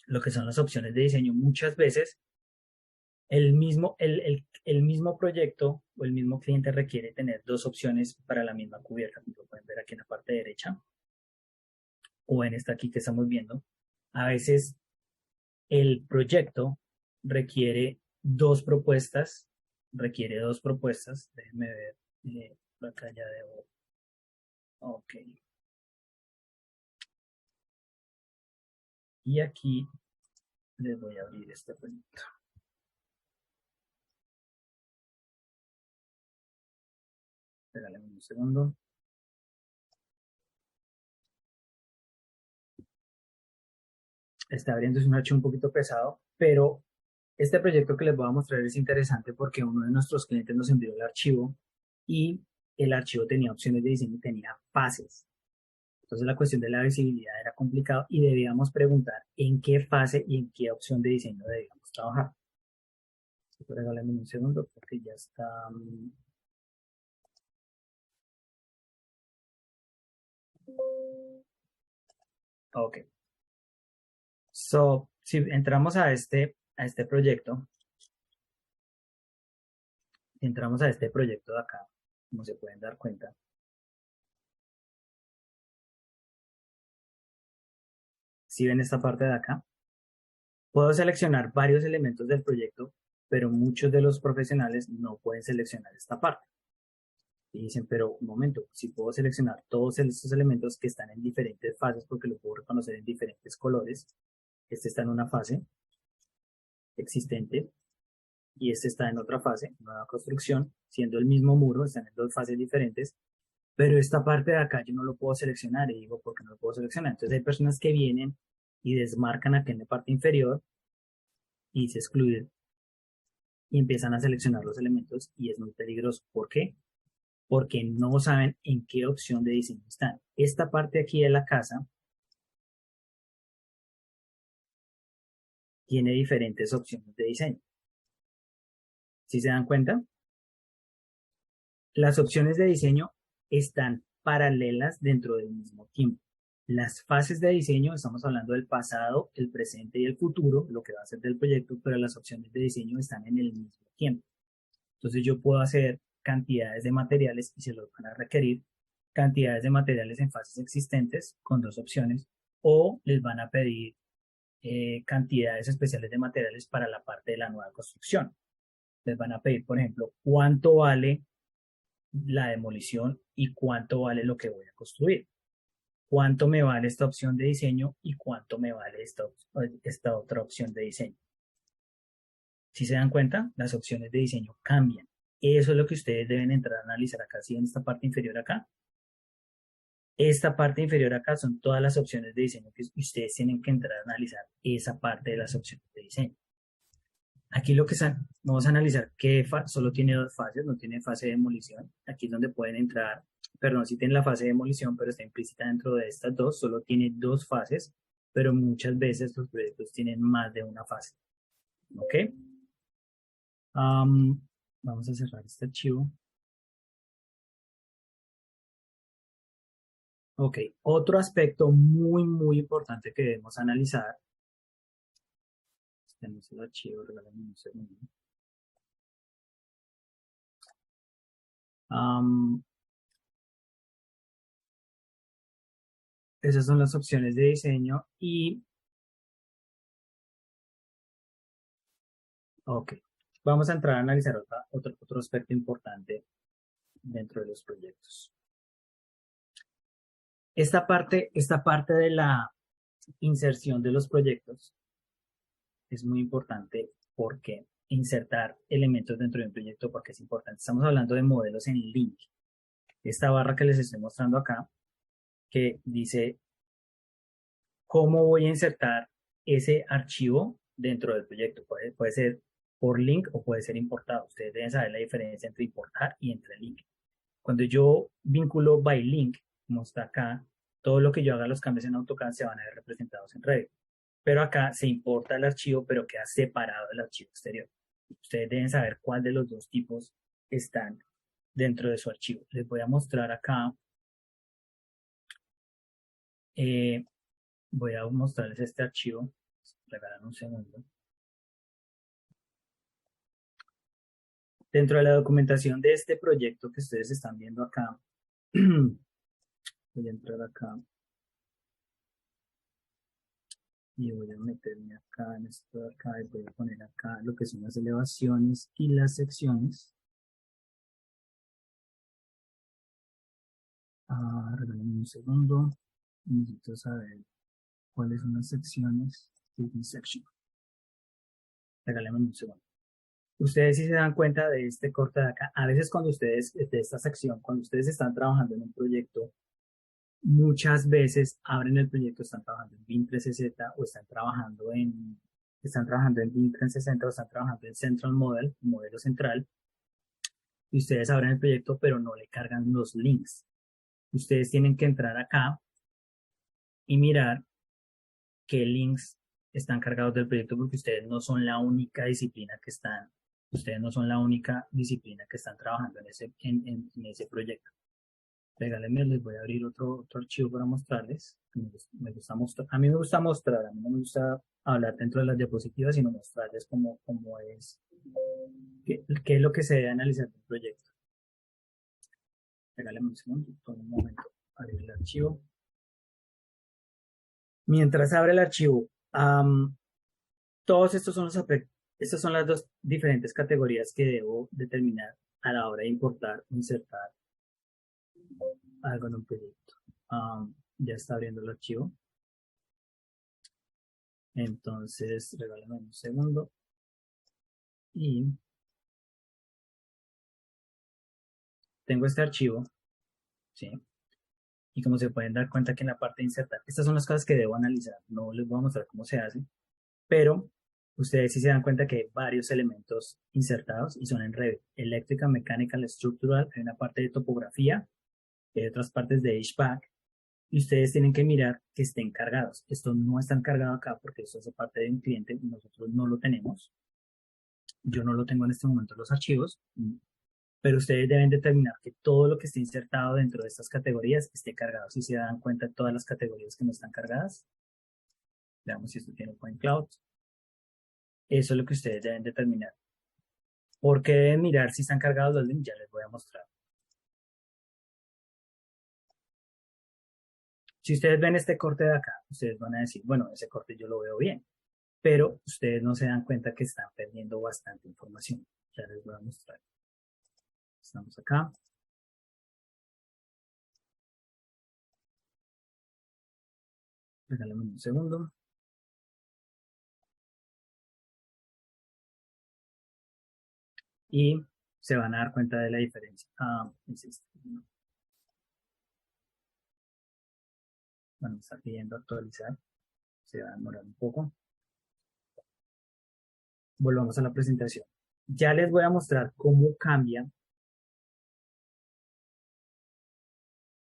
lo que son las opciones de diseño, muchas veces el mismo proyecto o el mismo cliente requiere tener dos opciones para la misma cubierta, como lo pueden ver aquí en la parte derecha, o en esta aquí que estamos viendo. A veces el proyecto requiere requiere dos propuestas. Déjenme ver, acá ya debo. Ok. Y aquí les voy a abrir este proyecto. Espérame un segundo. Está abriendo, es un archivo un poquito pesado, pero este proyecto que les voy a mostrar es interesante porque uno de nuestros clientes nos envió el archivo y el archivo tenía opciones de diseño y tenía fases. Entonces la cuestión de la visibilidad era complicado y debíamos preguntar en qué fase y en qué opción de diseño debíamos trabajar. Regálenme un segundo porque ya está. Ok. So, si entramos a este proyecto, entramos a este proyecto de acá, como se pueden dar cuenta. Si ven esta parte de acá, puedo seleccionar varios elementos del proyecto, pero muchos de los profesionales no pueden seleccionar esta parte. Y dicen, pero un momento, si puedo seleccionar todos estos elementos que están en diferentes fases, porque lo puedo reconocer en diferentes colores. Este está en una fase existente y este está en otra fase, nueva construcción, siendo el mismo muro, están en dos fases diferentes, pero esta parte de acá yo no lo puedo seleccionar y digo, ¿por qué no lo puedo seleccionar? Entonces hay personas que vienen y desmarcan aquí en la parte inferior y se excluyen y empiezan a seleccionar los elementos y es muy peligroso. ¿Por qué? Porque no saben en qué opción de diseño están. Esta parte aquí de la casa tiene diferentes opciones de diseño. ¿Sí se dan cuenta? las opciones de diseño están paralelas dentro del mismo tiempo. Las fases de diseño, estamos hablando del pasado, el presente y el futuro, lo que va a ser del proyecto, pero las opciones de diseño están en el mismo tiempo. Entonces yo puedo hacer cantidades de materiales y se los van a requerir, cantidades de materiales en fases existentes con dos opciones, o les van a pedir cantidades especiales de materiales para la parte de la nueva construcción. Les van a pedir, por ejemplo, cuánto vale la demolición y cuánto vale lo que voy a construir. Cuánto me vale esta opción de diseño y cuánto me vale esta otra opción de diseño. Si se dan cuenta, las opciones de diseño cambian. Eso es lo que ustedes deben entrar a analizar acá. ¿Sí? En esta parte inferior acá. Esta parte inferior acá son todas las opciones de diseño que ustedes tienen que entrar a analizar esa parte de las opciones de diseño. Aquí lo que vamos a analizar que solo tiene dos fases, no tiene fase de demolición. Aquí es donde pueden entrar, perdón, sí tiene la fase de demolición, pero está implícita dentro de estas dos, solo tiene dos fases, pero muchas veces los proyectos tienen más de una fase. ¿Ok? Vamos a cerrar este archivo. Ok, otro aspecto muy importante que debemos analizar. Tenemos el archivo, regálame un segundo. Esas son las opciones de diseño y... Ok, vamos a entrar a analizar otro aspecto importante dentro de los proyectos. Esta parte de la inserción de los proyectos es muy importante porque insertar elementos dentro de un proyecto porque es importante. Estamos hablando de modelos en link. Esta barra que les estoy mostrando acá, que dice cómo voy a insertar ese archivo dentro del proyecto. Puede ser por link o puede ser importado. Ustedes deben saber la diferencia entre importar y entre link. Cuando yo vinculo by link, como está acá, todo lo que yo haga, los cambios en AutoCAD se van a ver representados en Revit. Pero acá se importa el archivo, pero queda separado del archivo exterior. Ustedes deben saber cuál de los dos tipos están dentro de su archivo. Les voy a mostrar acá. Voy a mostrarles este archivo. Regalan un segundo. Dentro de la documentación de este proyecto que ustedes están viendo acá, voy a entrar acá y voy a meterme acá en esto de acá y voy a poner acá lo que son las elevaciones y las secciones. Regálenme un segundo. Necesito saber cuáles son las secciones. Section. Regálenme un segundo. Ustedes si se dan cuenta de este corte de acá, a veces cuando ustedes, de esta sección, cuando ustedes están trabajando en un proyecto, muchas veces abren el proyecto, están trabajando en BIM 360 o están trabajando en BIM 360 o están trabajando en Central Model, modelo central, y ustedes abren el proyecto pero no le cargan los links. Ustedes tienen que entrar acá y mirar qué links están cargados del proyecto porque ustedes no son la única disciplina que están trabajando en ese proyecto. Regálenme, les voy a abrir otro archivo para mostrarles. Me gusta mostrar. A mí me gusta mostrar, a mí no me gusta hablar dentro de las diapositivas, sino mostrarles cómo es, qué es lo que se debe analizar del proyecto. Regálenme un segundo, un momento, abrir el archivo. Mientras abre el archivo, todos estos son los aspectos. Estas son las dos diferentes categorías que debo determinar a la hora de importar o insertar algo en un proyecto. Ya está abriendo el archivo. Entonces, regálame un segundo. Y tengo este archivo. ¿Sí? Y como se pueden dar cuenta que en la parte de insertar, estas son las cosas que debo analizar. No les voy a mostrar cómo se hace. Pero ustedes sí se dan cuenta que hay varios elementos insertados y son en Revit. Eléctrica, mecánica, estructural. Hay una parte de topografía. Hay otras partes de HVAC. Y ustedes tienen que mirar que estén cargados. Esto no está cargado acá porque esto hace parte de un cliente. Nosotros no lo tenemos. Yo no lo tengo en este momento en los archivos. pero ustedes deben determinar que todo lo que esté insertado dentro de estas categorías esté cargado. Si se dan cuenta de todas las categorías que no están cargadas, veamos si esto tiene point cloud. Eso es lo que ustedes deben determinar. ¿Por qué deben mirar si están cargados los links? Ya les voy a mostrar. Si ustedes ven este corte de acá, ustedes van a decir, bueno, ese corte yo lo veo bien, pero ustedes no se dan cuenta que están perdiendo bastante información. Ya les voy a mostrar. Estamos acá. Regálame un segundo. Y se van a dar cuenta de la diferencia. Es este. Bueno, me está pidiendo actualizar. Se va a demorar un poco. Volvamos a la presentación. Ya les voy a mostrar cómo cambia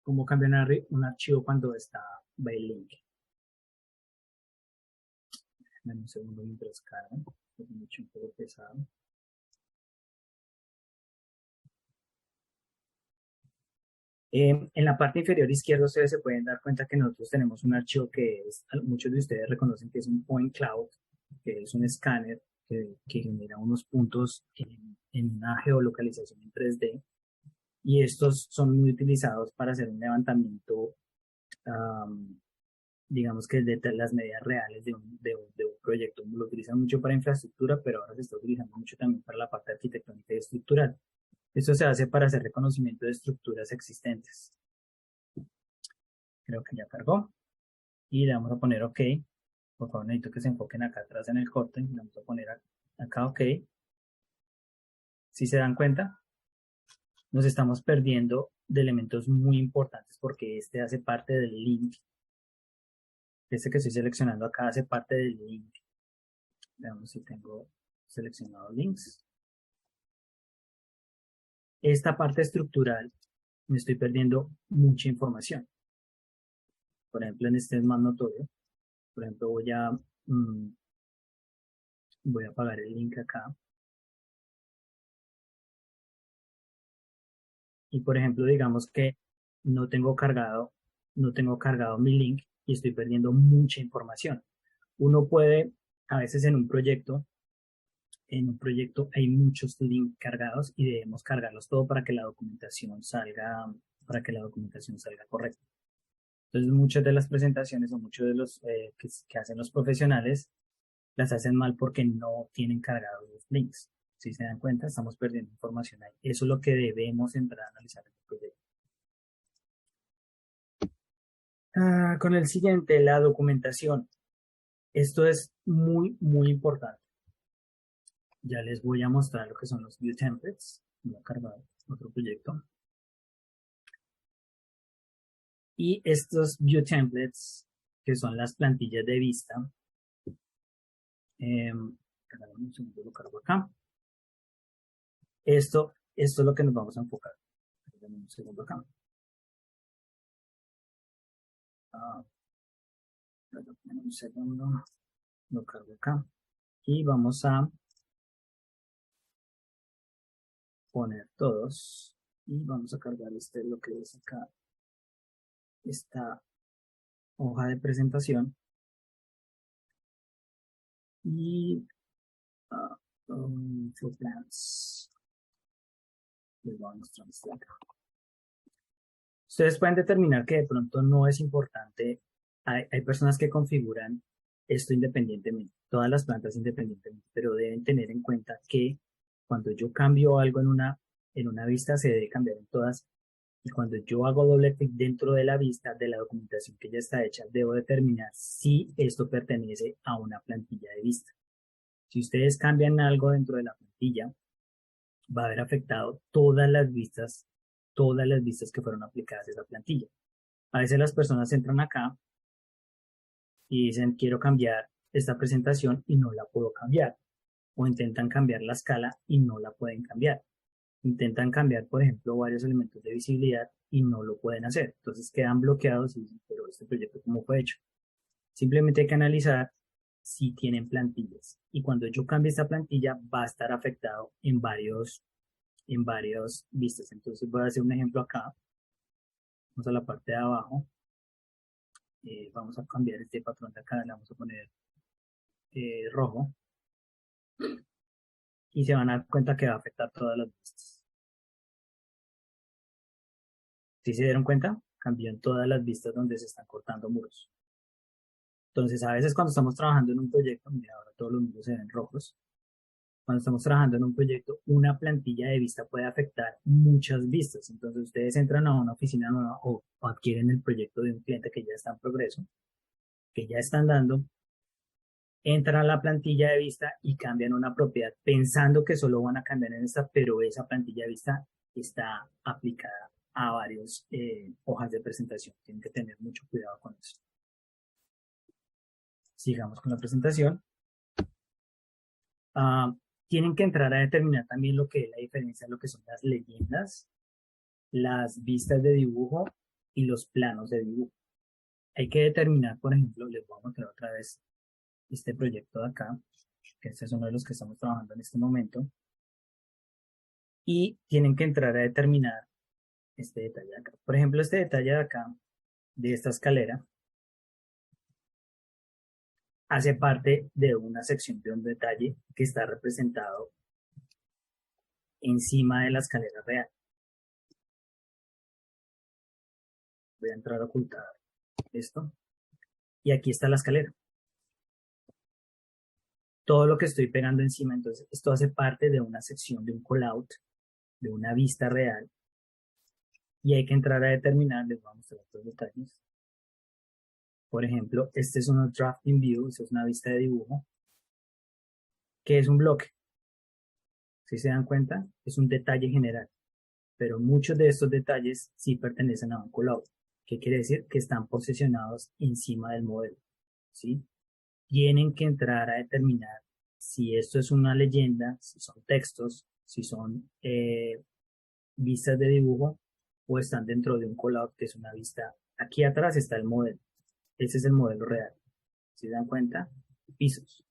un archivo cuando está by link. Dame un segundo mientras carga. Es mucho un poco pesado. En la parte inferior izquierda ustedes se pueden dar cuenta que nosotros tenemos un archivo que es, muchos de ustedes reconocen que es un point cloud, que es un escáner que genera unos puntos en una geolocalización en 3D, y estos son muy utilizados para hacer un levantamiento, digamos que de las medidas reales de un proyecto. Lo utilizan mucho para infraestructura, pero ahora se está utilizando mucho también para la parte arquitectónica y estructural. Esto se hace para hacer reconocimiento de estructuras existentes. Creo que ya cargó. Y le vamos a poner OK. Por favor, necesito que se enfoquen acá atrás en el corte. Le vamos a poner acá OK. Si se dan cuenta, nos estamos perdiendo de elementos muy importantes porque este hace parte del link. Este que estoy seleccionando acá hace parte del link. Veamos si tengo seleccionado links. Esta parte estructural me estoy perdiendo mucha información. Por ejemplo, en este es más notorio. Por ejemplo, voy a apagar el link acá. Y por ejemplo, digamos que no tengo cargado mi link y estoy perdiendo mucha información. Uno puede, a veces en un proyecto hay muchos links cargados y debemos cargarlos todo para que la documentación salga correcta. Entonces, muchas de las presentaciones o muchos de los que hacen los profesionales las hacen mal porque no tienen cargados los links. Si se dan cuenta, estamos perdiendo información ahí. Eso es lo que debemos entrar a analizar en el proyecto. Con el siguiente, la documentación. Esto es muy, muy importante. Ya les voy a mostrar lo que son los view templates. Voy a cargar otro proyecto. Y estos view templates, que son las plantillas de vista, un segundo, lo cargo acá. Esto es lo que nos vamos a enfocar. Un segundo acá. Un segundo, lo cargo acá. Y vamos a poner todos. Y vamos a cargar lo que es acá. Esta hoja de presentación. Y flow plans. Les voy a mostrar esto acá. Ustedes pueden determinar que de pronto no es importante. Hay personas que configuran esto independientemente, todas las plantas independientemente, pero deben tener en cuenta que cuando yo cambio algo en una vista, se debe cambiar en todas. Y cuando yo hago doble clic dentro de la vista de la documentación que ya está hecha, debo determinar si esto pertenece a una plantilla de vista. Si ustedes cambian algo dentro de la plantilla, va a haber afectado todas las vistas que fueron aplicadas a esa plantilla. A veces las personas entran acá y dicen quiero cambiar esta presentación y no la puedo cambiar, o intentan cambiar la escala y no la pueden cambiar, intentan cambiar por ejemplo varios elementos de visibilidad y no lo pueden hacer, entonces quedan bloqueados y dicen pero este proyecto ¿cómo fue hecho? Simplemente hay que analizar si tienen plantillas, y cuando yo cambie esta plantilla va a estar afectado en varios en varias vistas. Entonces voy a hacer un ejemplo acá. Vamos a la parte de abajo. Vamos a cambiar este patrón de acá, le vamos a poner rojo. Y se van a dar cuenta que va a afectar todas las vistas. ¿Sí se dieron cuenta? Cambió en todas las vistas donde se están cortando muros. Entonces, a veces cuando estamos trabajando en un proyecto, mira, ahora todos los muros se ven rojos. Cuando estamos trabajando en un proyecto, una plantilla de vista puede afectar muchas vistas. Entonces, ustedes entran a una oficina nueva o adquieren el proyecto de un cliente que ya está en progreso, que ya están dando, entran a la plantilla de vista y cambian una propiedad pensando que solo van a cambiar en esta, pero esa plantilla de vista está aplicada a varias hojas de presentación. Tienen que tener mucho cuidado con eso. Sigamos con la presentación. Tienen que entrar a determinar también lo que es la diferencia, lo que son las leyendas, las vistas de dibujo y los planos de dibujo. Hay que determinar, por ejemplo, les voy a mostrar otra vez este proyecto de acá, que este es uno de los que estamos trabajando en este momento. Y tienen que entrar a determinar este detalle de acá. Por ejemplo, este detalle de acá, de esta escalera, hace parte de una sección de un detalle que está representado encima de la escalera real. Voy a entrar a ocultar esto. Y aquí está la escalera. Todo lo que estoy pegando encima, entonces esto hace parte de una sección de un callout, de una vista real. Y hay que entrar a determinar, les voy a mostrar otros detalles. Por ejemplo, este es un drafting view, eso es una vista de dibujo, que es un bloque. Si se dan cuenta, es un detalle general, pero muchos de estos detalles sí pertenecen a un callout. ¿Qué quiere decir? Que están posicionados encima del modelo, ¿sí? Tienen que entrar a determinar si esto es una leyenda, si son textos, si son vistas de dibujo o están dentro de un callout que es una vista. Aquí atrás está el modelo. Ese es el modelo real. ¿Se dan cuenta? Pisos.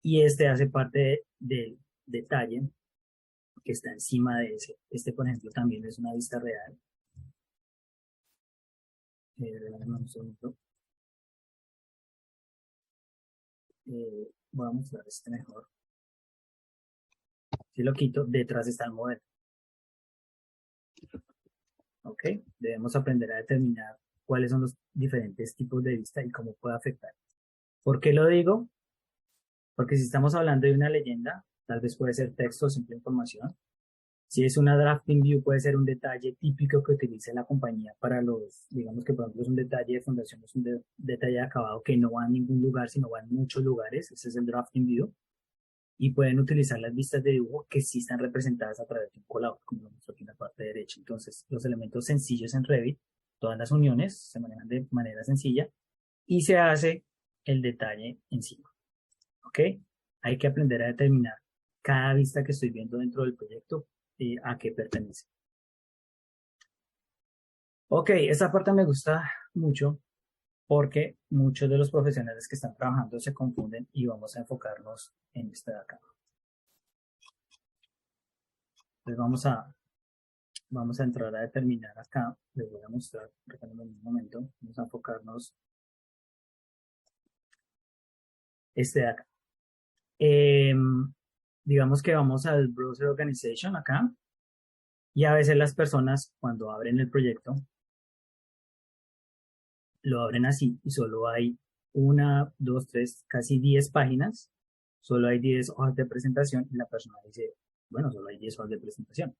Y este hace parte del detalle que está encima de ese. Este, por ejemplo, también es una vista real. Un segundo. Voy a mostrar este mejor. Si lo quito, detrás está el modelo. ¿Ok? Debemos aprender a determinar cuáles son los diferentes tipos de vista y cómo puede afectar. ¿Por qué lo digo? Porque si estamos hablando de una leyenda, tal vez puede ser texto o simple información. Si es una drafting view, puede ser un detalle típico que utilice la compañía para los, digamos que por ejemplo es un detalle de fundación, es un detalle de acabado que no va a ningún lugar, sino va en muchos lugares. Ese es el drafting view. Y pueden utilizar las vistas de dibujo que sí están representadas a través de un callout, como lo muestro aquí en la parte derecha. Entonces, los elementos sencillos en Revit, todas las uniones se manejan de manera sencilla y se hace el detalle encima. ¿Ok? Hay que aprender a determinar cada vista que estoy viendo dentro del proyecto a qué pertenece. Ok, esta parte me gusta mucho porque muchos de los profesionales que están trabajando se confunden y vamos a enfocarnos en esta de acá. Entonces vamos a entrar a determinar acá, les voy a mostrar, en un momento, vamos a enfocarnos este de acá. Digamos que vamos al Browser Organization acá, y a veces las personas cuando abren el proyecto, lo abren así y solo hay 1, 2, 3, casi 10 páginas, solo hay 10 hojas de presentación y la persona dice, bueno, solo hay 10 hojas de presentación.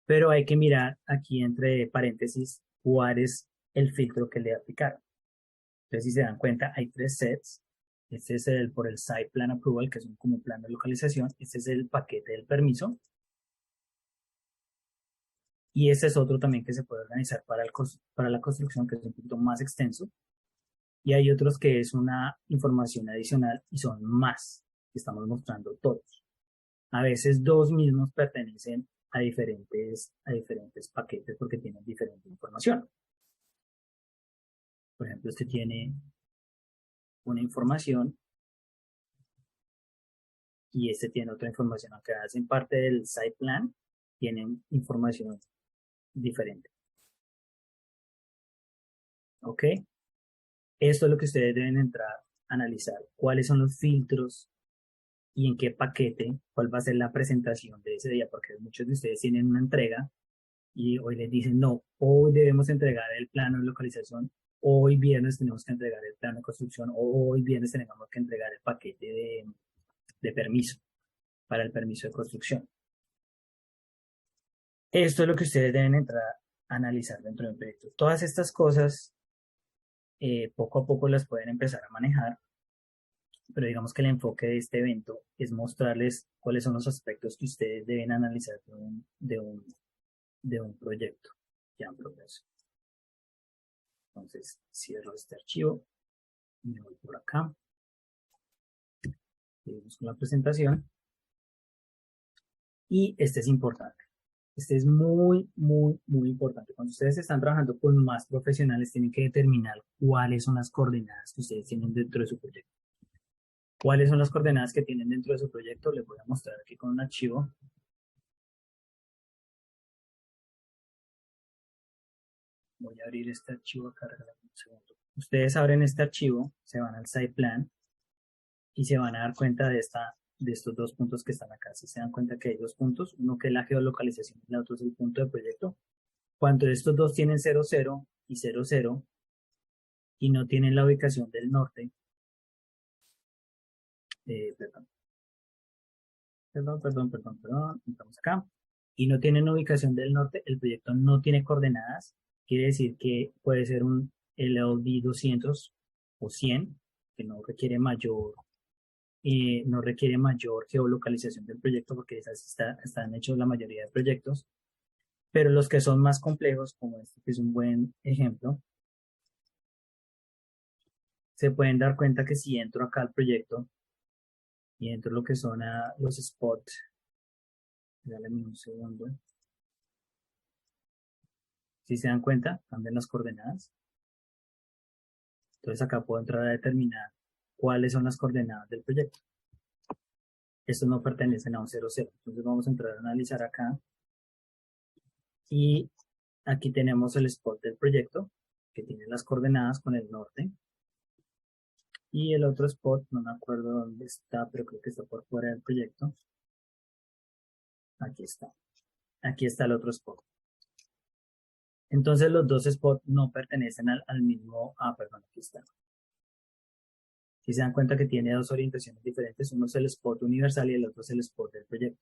Pero hay que mirar aquí entre paréntesis cuál es el filtro que le aplicaron. Entonces, si se dan cuenta, hay 3 sets. Este es por el Site Plan Approval, que es como un plan de localización. Este es el paquete del permiso. Y este es otro también que se puede organizar para la construcción, que es un poquito más extenso. Y hay otros que es una información adicional y son más, que estamos mostrando todos. A veces dos mismos pertenecen a diferentes paquetes porque tienen diferente información. Por ejemplo, este tiene una información y este tiene otra información que hacen parte del site plan tienen información diferente. ¿Ok? Esto es lo que ustedes deben entrar a analizar. ¿Cuáles son los filtros y en qué paquete? ¿Cuál va a ser la presentación de ese día? Porque muchos de ustedes tienen una entrega y hoy les dicen, no, hoy debemos entregar el plano de localización, hoy viernes tenemos que entregar el plano de construcción, o hoy viernes tenemos que entregar el paquete de permiso para el permiso de construcción. Esto es lo que ustedes deben entrar a analizar dentro del proyecto. Todas estas cosas, poco a poco las pueden empezar a manejar, pero digamos que el enfoque de este evento es mostrarles cuáles son los aspectos que ustedes deben analizar de un proyecto ya en progreso. Entonces, cierro este archivo y me voy por acá. Seguimos con la presentación. Y este es importante. Este es muy, muy, muy importante. Cuando ustedes están trabajando con más profesionales, tienen que determinar cuáles son las coordenadas que ustedes tienen dentro de su proyecto. ¿Cuáles son las coordenadas que tienen dentro de su proyecto? Les voy a mostrar aquí con un archivo. Voy a abrir este archivo acá. Un segundo. Ustedes abren este archivo, se van al site plan y se van a dar cuenta de estos dos puntos que están acá. Si se dan cuenta que hay dos puntos, uno que es la geolocalización y el otro es el punto de proyecto. Cuando estos dos tienen 00 y 00 y no tienen la ubicación del norte, estamos acá, y no tienen ubicación del norte, el proyecto no tiene coordenadas, quiere decir que puede ser un LLD 200 o 100, que no requiere mayor geolocalización del proyecto, porque esas están hechos la mayoría de proyectos, pero los que son más complejos, como este que es un buen ejemplo, se pueden dar cuenta que si entro acá al proyecto y entro lo que son los spots, dale un segundo. Si se dan cuenta, cambian las coordenadas. Entonces acá puedo entrar a determinar cuáles son las coordenadas del proyecto. Estos no pertenecen a un 00. Entonces vamos a entrar a analizar acá. Y aquí tenemos el spot del proyecto, que tiene las coordenadas con el norte. Y el otro spot, no me acuerdo dónde está, pero creo que está por fuera del proyecto. Aquí está. Aquí está el otro spot. Entonces los dos spots no pertenecen al mismo... perdón, aquí está. Si se dan cuenta que tiene dos orientaciones diferentes, uno es el spot universal y el otro es el spot del proyecto.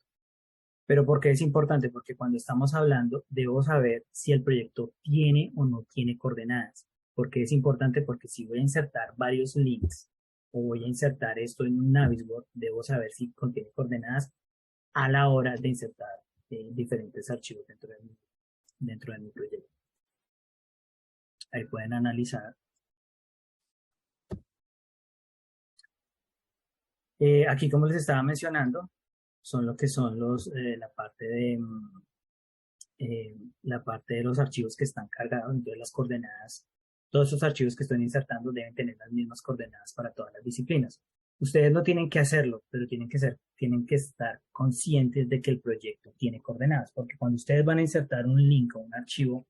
Pero ¿por qué es importante? Porque cuando estamos hablando, debo saber si el proyecto tiene o no tiene coordenadas. ¿Por qué es importante? Porque si voy a insertar varios links o voy a insertar esto en un Navisworks, debo saber si contiene coordenadas a la hora de insertar diferentes archivos dentro de mi proyecto. Ahí pueden analizar. Aquí, como les estaba mencionando, son lo que son la parte de los archivos que están cargados. Entonces las coordenadas, todos esos archivos que estoy insertando deben tener las mismas coordenadas para todas las disciplinas. Ustedes no tienen que hacerlo, pero tienen que estar conscientes de que el proyecto tiene coordenadas, porque cuando ustedes van a insertar un link o un archivo,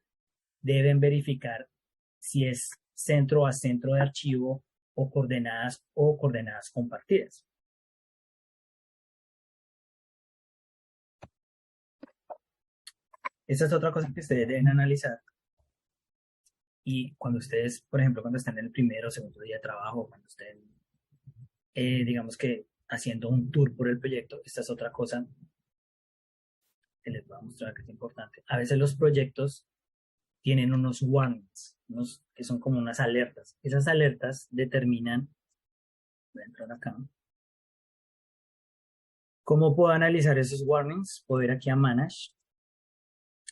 deben verificar si es centro a centro de archivo o coordenadas compartidas. Esa es otra cosa que ustedes deben analizar. Y cuando ustedes, por ejemplo, cuando estén en el primero o segundo día de trabajo, cuando estén, digamos que haciendo un tour por el proyecto, esta es otra cosa que les voy a mostrar que es importante. A veces los proyectos tienen unos warnings, que son como unas alertas. Esas alertas determinan, voy a entrar acá, ¿cómo puedo analizar esos warnings? Puedo ir aquí a Manage,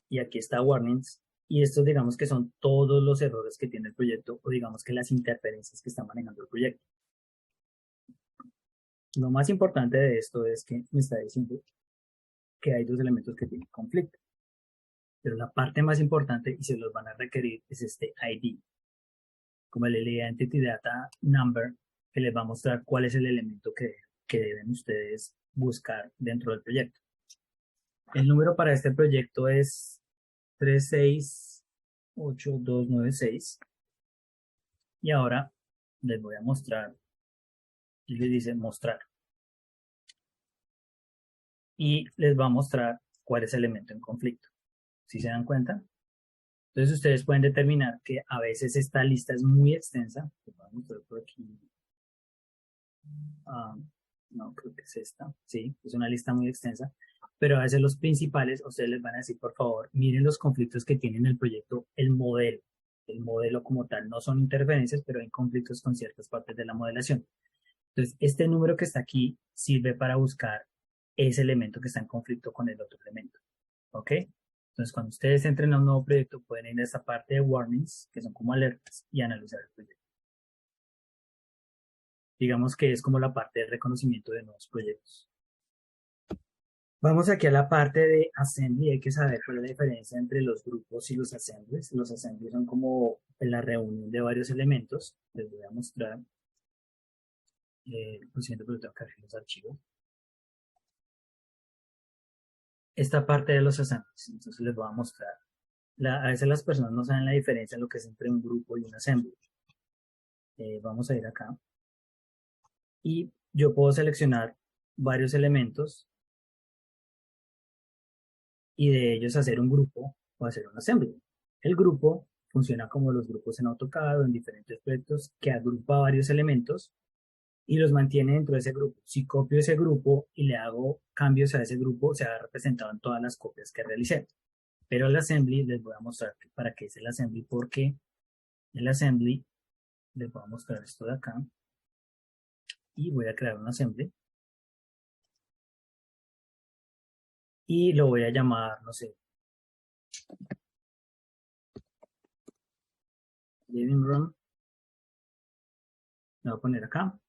y aquí está Warnings, y estos digamos que son todos los errores que tiene el proyecto, o digamos que las interferencias que está manejando el proyecto. Lo más importante de esto es que me está diciendo que hay dos elementos que tienen conflicto. Pero la parte más importante, y se los van a requerir, es este ID, como el Identity Data Number, que les va a mostrar cuál es el elemento que deben ustedes buscar dentro del proyecto. El número para este proyecto es 368296. Y ahora les voy a mostrar, y les dice mostrar. Y les va a mostrar cuál es el elemento en conflicto. ¿Sí se dan cuenta? Entonces ustedes pueden determinar que a veces esta lista es muy extensa. Les voy a mostrar por aquí. No, creo que es esta. Sí, es una lista muy extensa. Pero a veces los principales, ustedes les van a decir, por favor, miren los conflictos que tiene en el proyecto el modelo. El modelo como tal no son interferencias, pero hay conflictos con ciertas partes de la modelación. Entonces, este número que está aquí sirve para buscar ese elemento que está en conflicto con el otro elemento. ¿Ok? Entonces, cuando ustedes entren a un nuevo proyecto, pueden ir a esta parte de warnings, que son como alertas, y analizar el proyecto. Digamos que es como la parte de reconocimiento de nuevos proyectos. Vamos aquí a la parte de assembly. Hay que saber cuál es la diferencia entre los grupos y los assemblies. Los assemblies son como la reunión de varios elementos. Les voy a mostrar. Lo siento, pero tengo que abrir los archivos. Esta parte de los assemblies. Entonces les voy a mostrar. A veces las personas no saben la diferencia en lo que es entre un grupo y un assembly. Vamos a ir acá. Y yo puedo seleccionar varios elementos y de ellos hacer un grupo o hacer un assembly. El grupo funciona como los grupos en AutoCAD o en diferentes proyectos que agrupa varios elementos y los mantiene dentro de ese grupo. Si copio ese grupo y le hago cambios a ese grupo, se ha representado en todas las copias que realicé. Pero el assembly les voy a mostrar para qué es el assembly, porque el assembly, les voy a mostrar esto de acá y voy a crear un assembly y lo voy a llamar, no sé, living room. Lo voy a poner acá.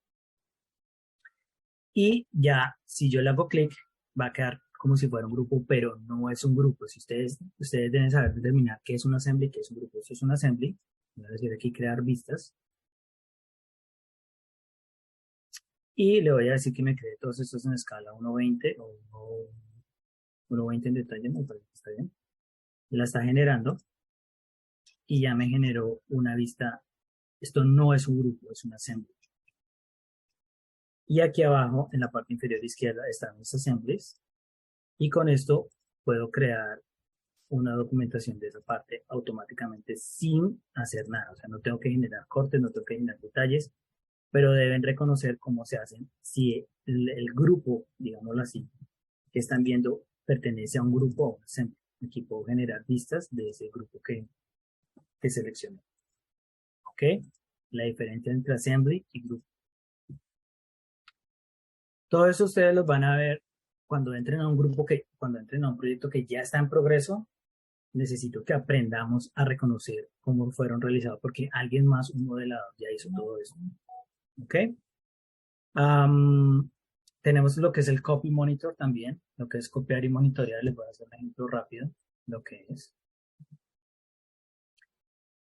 Y ya, si yo le hago clic, va a quedar como si fuera un grupo, pero no es un grupo. Si ustedes deben saber determinar qué es un assembly, qué es un grupo. Esto es un assembly. Voy a decir aquí crear vistas. Y le voy a decir que me cree todos estos en escala 1.20 o 1.20 en detalle, me parece que está bien. La está generando y ya me generó una vista. Esto no es un grupo, es un assembly. Y aquí abajo, en la parte inferior izquierda, están mis assemblies. Y con esto puedo crear una documentación de esa parte automáticamente sin hacer nada. O sea, no tengo que generar cortes, no tengo que generar detalles, pero deben reconocer cómo se hacen. Si el grupo, digámoslo así, que están viendo pertenece a un grupo o un assembly. Aquí puedo generar vistas de ese grupo que seleccioné. ¿Ok? La diferencia entre assembly y grupo. Todo eso ustedes los van a ver cuando entren a un grupo cuando entren a un proyecto que ya está en progreso. Necesito que aprendamos a reconocer cómo fueron realizados, porque alguien más, un modelador, ya hizo todo eso. ¿Ok? Tenemos lo que es el copy monitor también, lo que es copiar y monitorear. Les voy a hacer un ejemplo rápido, lo que es.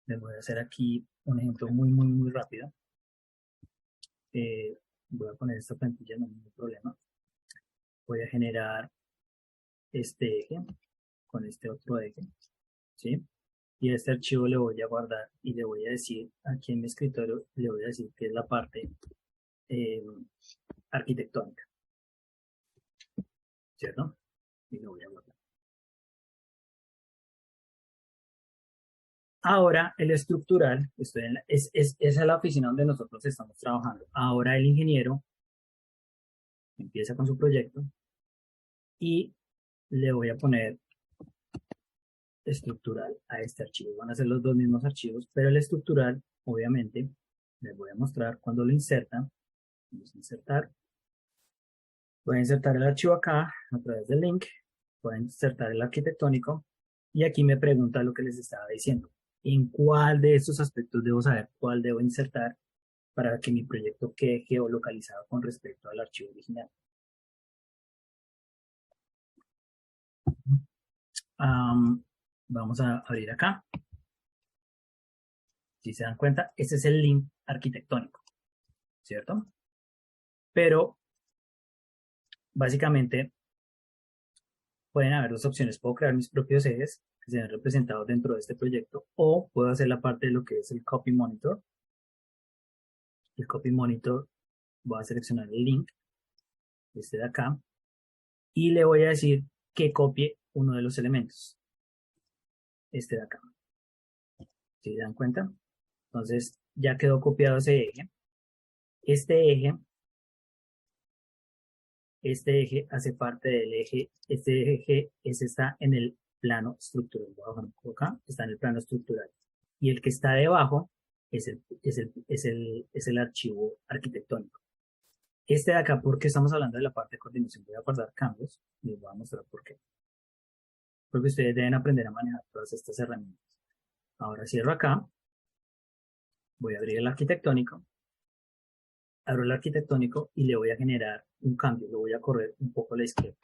Les voy a hacer aquí un ejemplo muy rápido. Voy a poner esta plantilla, no hay ningún problema. Voy a generar este eje con este otro eje, ¿sí? Y este archivo le voy a guardar y le voy a decir aquí en mi escritorio, le voy a decir que es la parte arquitectónica, ¿cierto? Y lo voy a guardar. Ahora el estructural, esa es la oficina donde nosotros estamos trabajando. Ahora el ingeniero empieza con su proyecto y le voy a poner estructural a este archivo. Van a ser los dos mismos archivos, pero el estructural, obviamente, les voy a mostrar cuando lo insertan. Vamos a insertar. Voy a insertar el archivo acá a través del link. Voy a insertar el arquitectónico y aquí me pregunta lo que les estaba diciendo. ¿En cuál de estos aspectos debo saber cuál debo insertar para que mi proyecto quede geolocalizado con respecto al archivo original? Vamos a abrir acá. Si se dan cuenta, este es el link arquitectónico, ¿cierto? Pero básicamente pueden haber dos opciones. Puedo crear mis propios ejes que se ven representados dentro de este proyecto, o puedo hacer la parte de lo que es el Copy Monitor. El Copy Monitor, voy a seleccionar el link, este de acá, y le voy a decir que copie uno de los elementos, este de acá. ¿Sí se dan cuenta? Entonces ya quedó copiado ese eje. Este hace parte del eje, este eje está en el plano estructural. Acá está en el plano estructural. Y el que está debajo es el archivo arquitectónico. Este de acá, porque estamos hablando de la parte de coordinación, voy a guardar cambios, les voy a mostrar por qué. Porque ustedes deben aprender a manejar todas estas herramientas. Ahora cierro acá, voy a abrir el arquitectónico, abro el arquitectónico y le voy a generar un cambio, lo voy a correr un poco a la izquierda.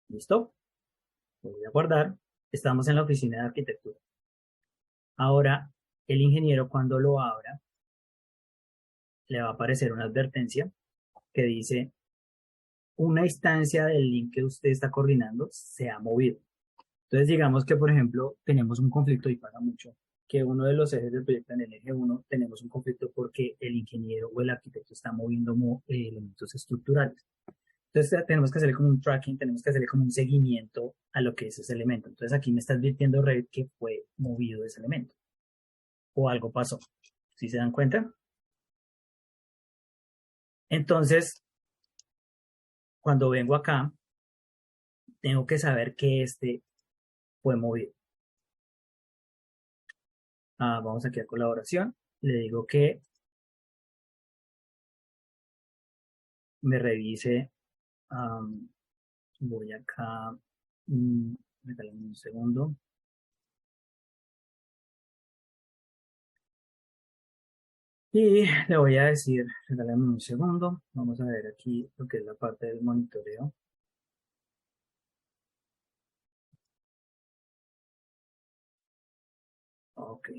¿Listo? Lo voy a guardar. Estamos en la oficina de arquitectura. Ahora, el ingeniero cuando lo abra, le va a aparecer una advertencia que dice: una instancia del link que usted está coordinando se ha movido. Entonces, digamos que, por ejemplo, tenemos un conflicto, y pasa mucho, que uno de los ejes del proyecto, en el eje 1, tenemos un conflicto porque el ingeniero o el arquitecto está moviendo elementos estructurales. Entonces, tenemos que hacerle como un tracking, tenemos que hacerle como un seguimiento a lo que es ese elemento. Entonces, aquí me está advirtiendo Revit que fue movido ese elemento o algo pasó. ¿Sí se dan cuenta? Entonces, cuando vengo acá, tengo que saber que este fue movido. Vamos aquí a colaboración. Le digo que me revise. Voy acá. Regálame un segundo. Y le voy a decir, regálame un segundo. Vamos a ver aquí lo que es la parte del monitoreo. Ok.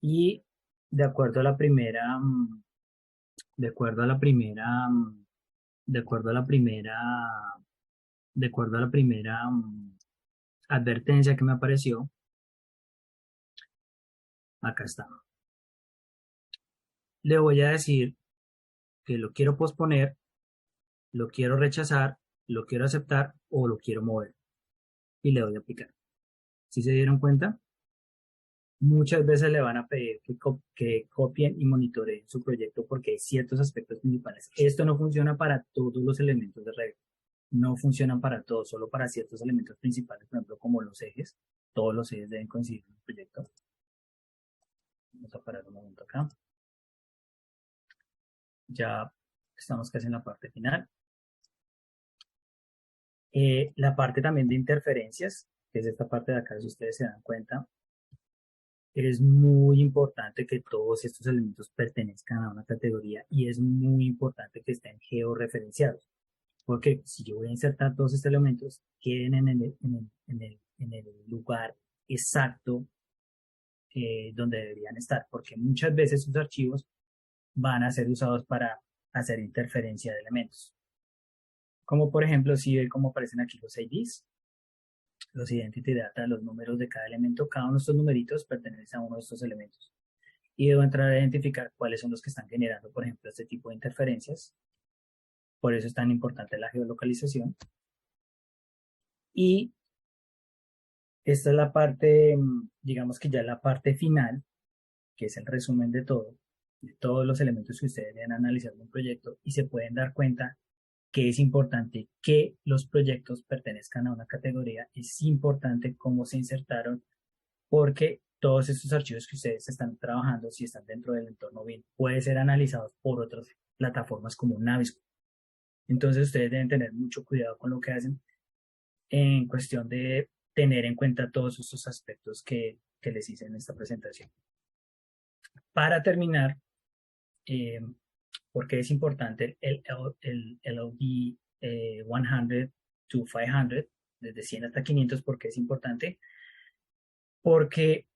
Y de acuerdo a la primera, de acuerdo a la primera, de acuerdo a la primera, de acuerdo a la primera advertencia que me apareció, acá está. Le voy a decir que lo quiero posponer, lo quiero rechazar, lo quiero aceptar o lo quiero mover. Y le doy a aplicar. ¿Sí se dieron cuenta? Muchas veces le van a pedir que copien y monitoreen su proyecto porque hay ciertos aspectos principales. Esto no funciona para todos los elementos de Revit. No funcionan para todos, solo para ciertos elementos principales, por ejemplo, como los ejes. Todos los ejes deben coincidir en el proyecto. Vamos a parar un momento acá. Ya estamos casi en la parte final. La parte también de interferencias, que es esta parte de acá, si ustedes se dan cuenta, es muy importante que todos estos elementos pertenezcan a una categoría y es muy importante que estén georreferenciados, porque si yo voy a insertar todos estos elementos, queden en el lugar exacto donde deberían estar, porque muchas veces sus archivos van a ser usados para hacer interferencia de elementos. Como por ejemplo, si ve cómo aparecen aquí los IDs, los identity data, los números de cada elemento, cada uno de estos numeritos pertenece a uno de estos elementos. Y debo entrar a identificar cuáles son los que están generando, por ejemplo, este tipo de interferencias. Por eso es tan importante la geolocalización. Y esta es la parte, digamos que ya la parte final, que es el resumen de todo, de todos los elementos que ustedes deben analizar en un proyecto y se pueden dar cuenta que es importante que los proyectos pertenezcan a una categoría, es importante cómo se insertaron, porque todos estos archivos que ustedes están trabajando, si están dentro del entorno BIM, pueden ser analizados por otras plataformas como Navisco. Entonces ustedes deben tener mucho cuidado con lo que hacen en cuestión de tener en cuenta todos estos aspectos que les hice en esta presentación. Para terminar, porque es importante el LOD 100 to 500, desde 100 hasta 500, porque es importante, porque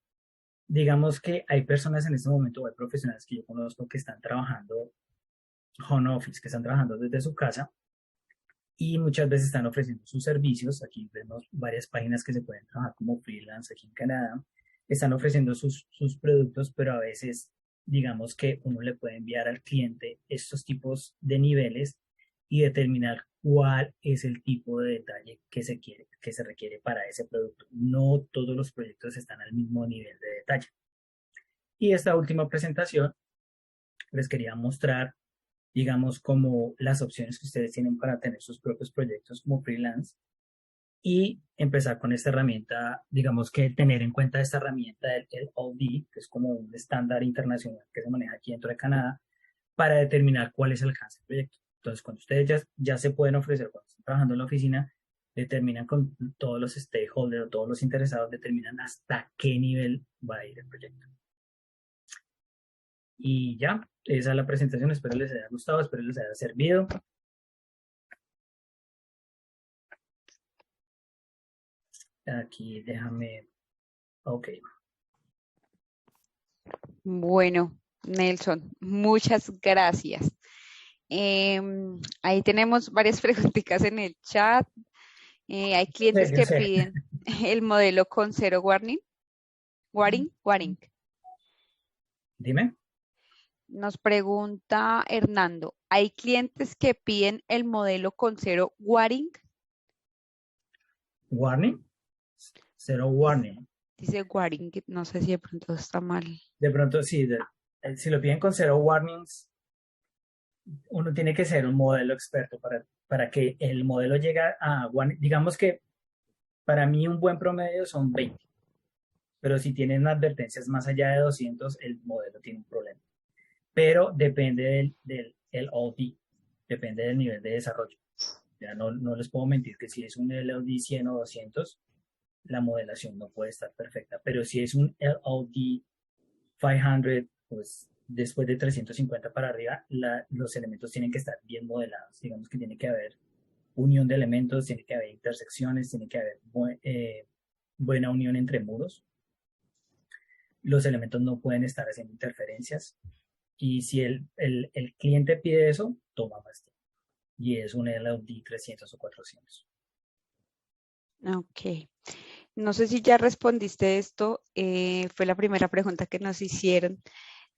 digamos que hay personas en este momento, o hay profesionales que yo conozco que están trabajando home office, que están trabajando desde su casa, y muchas veces están ofreciendo sus servicios. Aquí vemos varias páginas que se pueden trabajar como freelance aquí en Canadá. Están ofreciendo sus productos, pero a veces, digamos que uno le puede enviar al cliente estos tipos de niveles y determinar cuál es el tipo de detalle que se quiere, que se requiere para ese producto. No todos los proyectos están al mismo nivel de detalle. Y esta última presentación les quería mostrar, digamos, como las opciones que ustedes tienen para tener sus propios proyectos como freelance y empezar con esta herramienta, digamos que tener en cuenta esta herramienta del LOD, que es como un estándar internacional que se maneja aquí dentro de Canadá, para determinar cuál es el alcance del proyecto. Entonces, cuando ustedes ya se pueden ofrecer, cuando están trabajando en la oficina, determinan con todos los stakeholders o todos los interesados, determinan hasta qué nivel va a ir el proyecto. Y ya, esa es la presentación, espero les haya gustado, espero les haya servido. Aquí déjame, ok. Bueno, Nelson, muchas gracias. Ahí tenemos varias preguntitas en el chat. Hay clientes que piden el modelo con cero warning. Warning. Dime. Nos pregunta Hernando, ¿hay clientes que piden el modelo con cero warning? ¿Warning? Cero warning. Dice warning, no sé si de pronto está mal. De pronto sí, si lo piden con cero warnings, uno tiene que ser un modelo experto para que el modelo llegue a warning. Digamos que para mí un buen promedio son 20, pero si tienen advertencias más allá de 200, el modelo tiene un problema. Pero depende del LOD, depende del nivel de desarrollo. Ya no les puedo mentir que si es un LOD 100 o 200, la modelación no puede estar perfecta. Pero si es un LOD 500, pues después de 350 para arriba, los elementos tienen que estar bien modelados. Digamos que tiene que haber unión de elementos, tiene que haber intersecciones, tiene que haber buena unión entre muros. Los elementos no pueden estar haciendo interferencias. Y si el cliente pide eso, toma más tiempo. Y es un LOD 300 o 400. Ok. No sé si ya respondiste esto. Fue la primera pregunta que nos hicieron.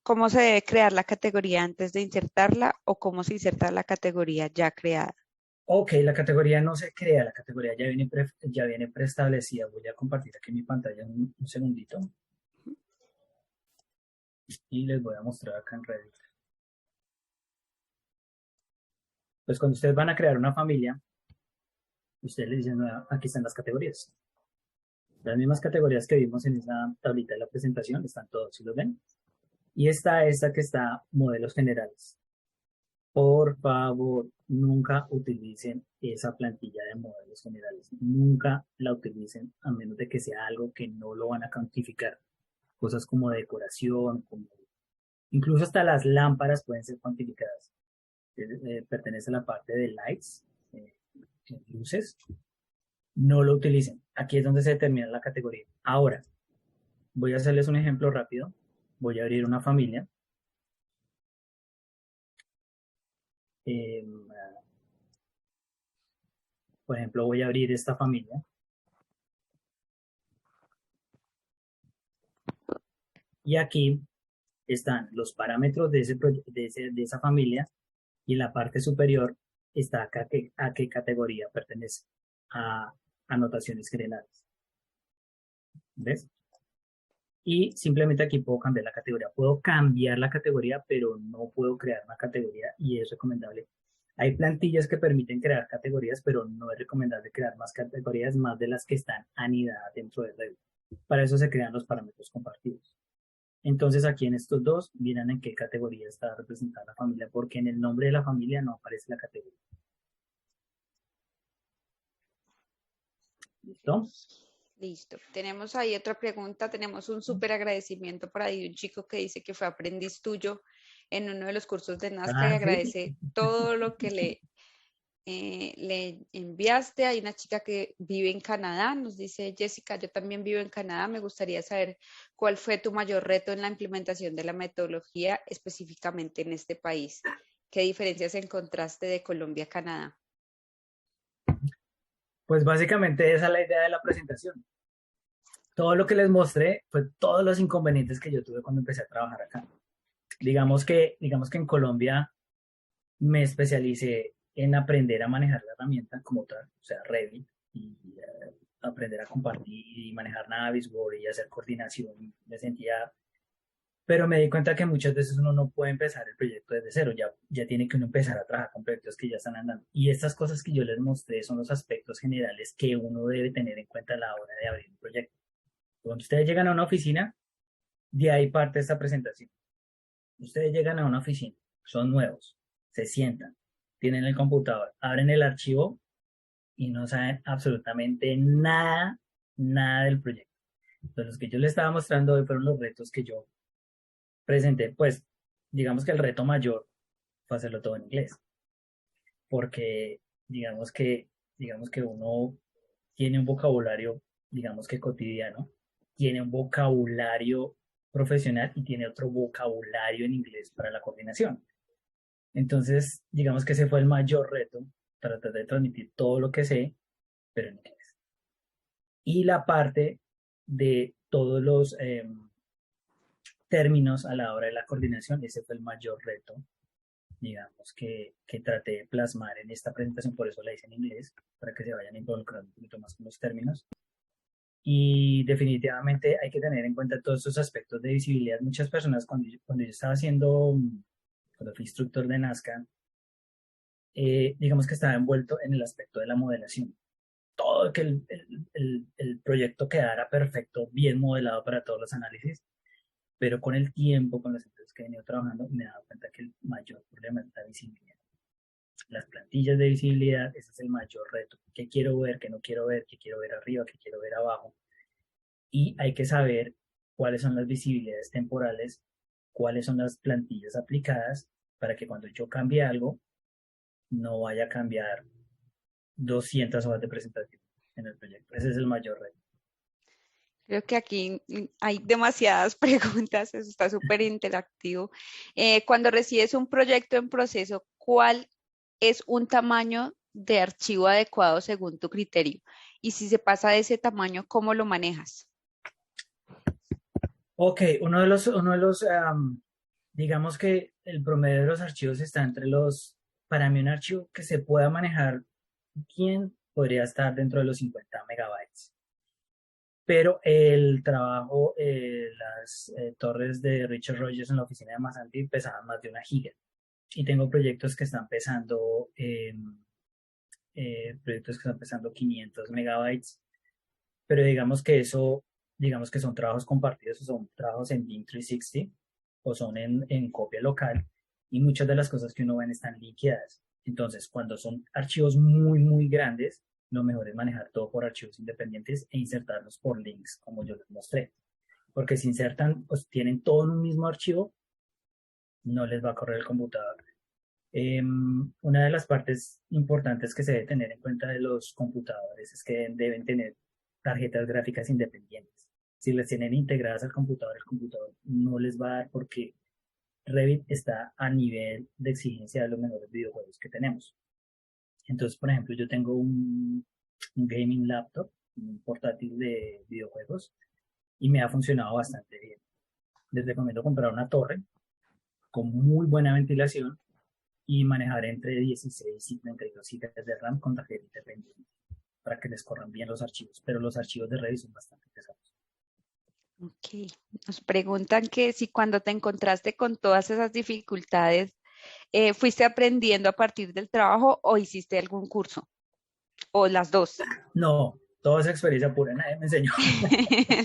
¿Cómo se debe crear la categoría antes de insertarla o cómo se inserta la categoría ya creada? Ok, la categoría no se crea, la categoría ya viene preestablecida. Voy a compartir aquí mi pantalla un segundito. Y les voy a mostrar acá en Revit. Pues cuando ustedes van a crear una familia, ustedes les dicen, aquí están las categorías. Las mismas categorías que vimos en esa tablita de la presentación, están todos, ¿sí los ven? Y está esta que está modelos generales. Por favor, nunca utilicen esa plantilla de modelos generales. Nunca la utilicen a menos de que sea algo que no lo van a cuantificar. Cosas como decoración, incluso hasta las lámparas pueden ser cuantificadas. Pertenece a la parte de lights, luces. No lo utilicen. Aquí es donde se determina la categoría. Ahora, voy a hacerles un ejemplo rápido. Voy a abrir una familia. Por ejemplo, voy a abrir esta familia. Y aquí están los parámetros de esa familia y en la parte superior está a qué categoría pertenece. A anotaciones generales. ¿Ves? Y simplemente aquí puedo cambiar la categoría. Puedo cambiar la categoría, pero no puedo crear una categoría y es recomendable. Hay plantillas que permiten crear categorías, pero no es recomendable crear más categorías más de las que están anidadas dentro de Revit. Para eso se crean los parámetros compartidos. Entonces aquí en estos dos miran en qué categoría está representada la familia, porque en el nombre de la familia no aparece la categoría. ¿Listo? Listo. Tenemos ahí otra pregunta. Tenemos un súper agradecimiento por ahí de un chico que dice que fue aprendiz tuyo en uno de los cursos de Nazca y agradece todo lo que le enviaste. Hay una chica que vive en Canadá, nos dice Jessica, yo también vivo en Canadá, me gustaría saber cuál fue tu mayor reto en la implementación de la metodología específicamente en este país. ¿Qué diferencias encontraste de Colombia a Canadá? Pues básicamente esa es la idea de la presentación. Todo lo que les mostré fue todos los inconvenientes que yo tuve cuando empecé a trabajar acá. Digamos que en Colombia me especialicé en aprender a manejar la herramienta como tal, o sea, Revit, y aprender a compartir y manejar Navisworks y hacer coordinación. Me sentía, pero me di cuenta que muchas veces uno no puede empezar el proyecto desde cero, ya tiene que uno empezar a trabajar con proyectos que ya están andando. Y estas cosas que yo les mostré son los aspectos generales que uno debe tener en cuenta a la hora de abrir un proyecto. Cuando ustedes llegan a una oficina, de ahí parte esta presentación. Ustedes llegan a una oficina, son nuevos, se sientan, tienen el computador, abren el archivo y no saben absolutamente nada, nada del proyecto. Entonces, los que yo les estaba mostrando hoy fueron los retos que yo presenté. Pues, digamos que el reto mayor fue hacerlo todo en inglés, porque digamos que uno tiene un vocabulario, digamos que cotidiano, tiene un vocabulario profesional y tiene otro vocabulario en inglés para la coordinación. Entonces, digamos que ese fue el mayor reto, tratar de transmitir todo lo que sé, pero en inglés. Y la parte de todos los términos a la hora de la coordinación, ese fue el mayor reto, digamos, que traté de plasmar en esta presentación, por eso la hice en inglés, para que se vayan involucrando un poquito más con los términos. Y definitivamente hay que tener en cuenta todos estos aspectos de visibilidad. Muchas personas, cuando yo estaba cuando fui instructor de Nazca, digamos que estaba envuelto en el aspecto de la modelación. Todo que el proyecto quedara perfecto, bien modelado para todos los análisis, pero con el tiempo, con las empresas que he venido trabajando, me he dado cuenta que el mayor problema es la visibilidad. Las plantillas de visibilidad, ese es el mayor reto. ¿Qué quiero ver, qué no quiero ver, qué quiero ver arriba, qué quiero ver abajo? Y hay que saber cuáles son las visibilidades temporales, cuáles son las plantillas aplicadas para que cuando yo cambie algo, no vaya a cambiar 200 hojas de presentación en el proyecto. Ese es el mayor reto. Creo que aquí hay demasiadas preguntas, eso está súper interactivo. Cuando recibes un proyecto en proceso, ¿cuál es un tamaño de archivo adecuado según tu criterio? Y si se pasa de ese tamaño, ¿cómo lo manejas? Ok, digamos que el promedio de los archivos está para mí un archivo que se pueda manejar bien podría estar dentro de los 50 megabytes. Pero el trabajo, las torres de Richard Rogers en la oficina de Masanti pesaban más de 1 giga. Y tengo proyectos que están pesando 500 megabytes, pero digamos que son trabajos compartidos o son trabajos en BIM 360 o son en copia local y muchas de las cosas que uno ven están liqueadas. Entonces, cuando son archivos muy, muy grandes, lo mejor es manejar todo por archivos independientes e insertarlos por links, como yo les mostré. Porque si insertan, pues tienen todo en un mismo archivo, no les va a correr el computador. Una de las partes importantes que se debe tener en cuenta de los computadores es que deben tener tarjetas gráficas independientes. Si las tienen integradas al computador, el computador no les va a dar porque Revit está a nivel de exigencia de los mejores videojuegos que tenemos. Entonces, por ejemplo, yo tengo un gaming laptop, un portátil de videojuegos, y me ha funcionado bastante bien. Les recomiendo comprar una torre con muy buena ventilación y manejar entre 16 y 32 GB de RAM con tarjeta independiente para que les corran bien los archivos, pero los archivos de Revit son bastante pesados. Ok, nos preguntan que si cuando te encontraste con todas esas dificultades, ¿fuiste aprendiendo a partir del trabajo o hiciste algún curso? O las dos. No, toda esa experiencia pura, nadie me enseñó.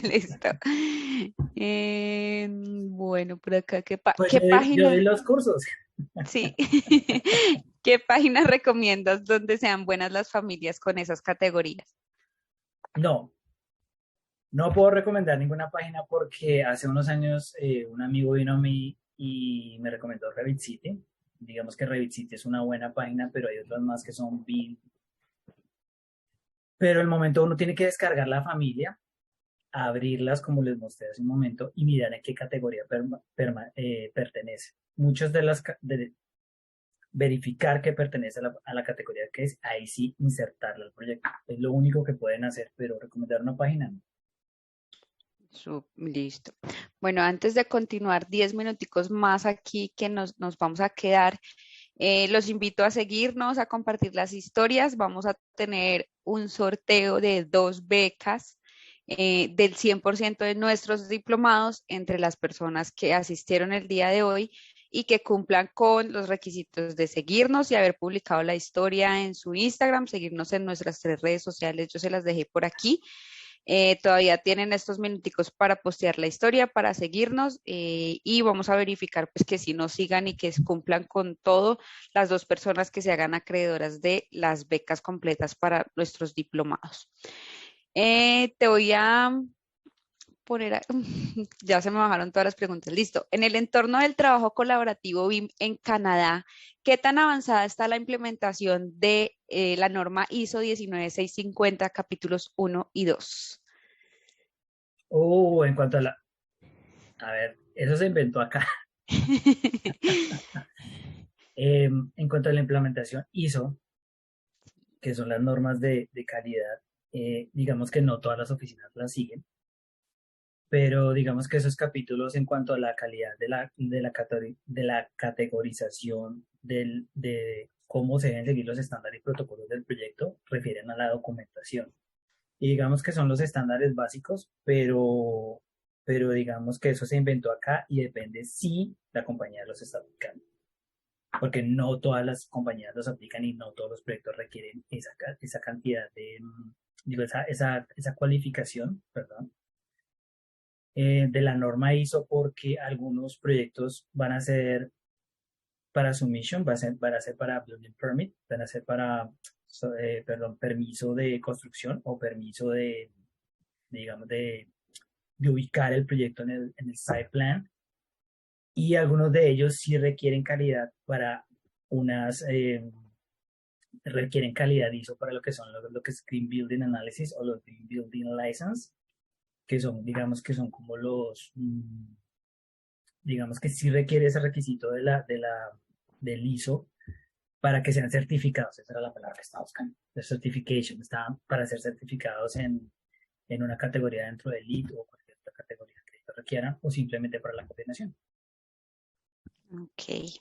Listo. Bueno, por acá, Pues ¿qué yo di página? los cursos. Sí. ¿Qué páginas recomiendas donde sean buenas las familias con esas categorías? No, no puedo recomendar ninguna página porque hace unos años un amigo vino a mí y me recomendó Revit City. Digamos que Revit City es una buena página, pero hay otras más que son BIM. Pero el momento uno tiene que descargar la familia, abrirlas como les mostré hace un momento y mirar en qué categoría pertenece. verificar que pertenece a la categoría que es, ahí sí insertarla al proyecto. Es lo único que pueden hacer, pero recomendar una página no. Listo. Bueno, antes de continuar, 10 minuticos más aquí que nos vamos a quedar. Los invito a seguirnos, a compartir las historias. Vamos a tener un sorteo de 2 becas del 100% de nuestros diplomados entre las personas que asistieron el día de hoy y que cumplan con los requisitos de seguirnos y haber publicado la historia en su Instagram, seguirnos en nuestras 3 redes sociales. Yo se las dejé por aquí. Todavía tienen estos minuticos para postear la historia, para seguirnos y vamos a verificar pues que si nos sigan y que cumplan con todo las 2 personas que se hagan acreedoras de las becas completas para nuestros diplomados. Te voy a poner, ya se me bajaron todas las preguntas, listo. En el entorno del trabajo colaborativo BIM en Canadá, ¿qué tan avanzada está la implementación de la norma ISO 19650 capítulos 1 y 2? En cuanto a la... A ver, eso se inventó acá. En cuanto a la implementación ISO, que son las normas de calidad, digamos que no todas las oficinas las siguen, pero digamos que esos capítulos en cuanto a la calidad de la categorización de cómo se deben seguir los estándares y protocolos del proyecto refieren a la documentación. Y digamos que son los estándares básicos, pero digamos que eso se inventó acá y depende si la compañía los está aplicando. Porque no todas las compañías los aplican y no todos los proyectos requieren esa cantidad de, digo, esa cualificación, perdón, de la norma ISO, porque algunos proyectos van a ser para submission, van a ser para building permit, van a ser para, perdón, permiso de construcción o permiso digamos, de ubicar el proyecto en el site plan. Y algunos de ellos sí requieren calidad para requieren calidad ISO para lo que son lo que es Green Building Analysis o los Green Building License, que son, digamos, que son como digamos que sí requiere ese requisito del ISO para que sean certificados. Esa era la palabra que estaba buscando. The certification, estaban para ser certificados en una categoría dentro del LEED o cualquier otra categoría que ellos requieran, o simplemente para la coordinación. Ok.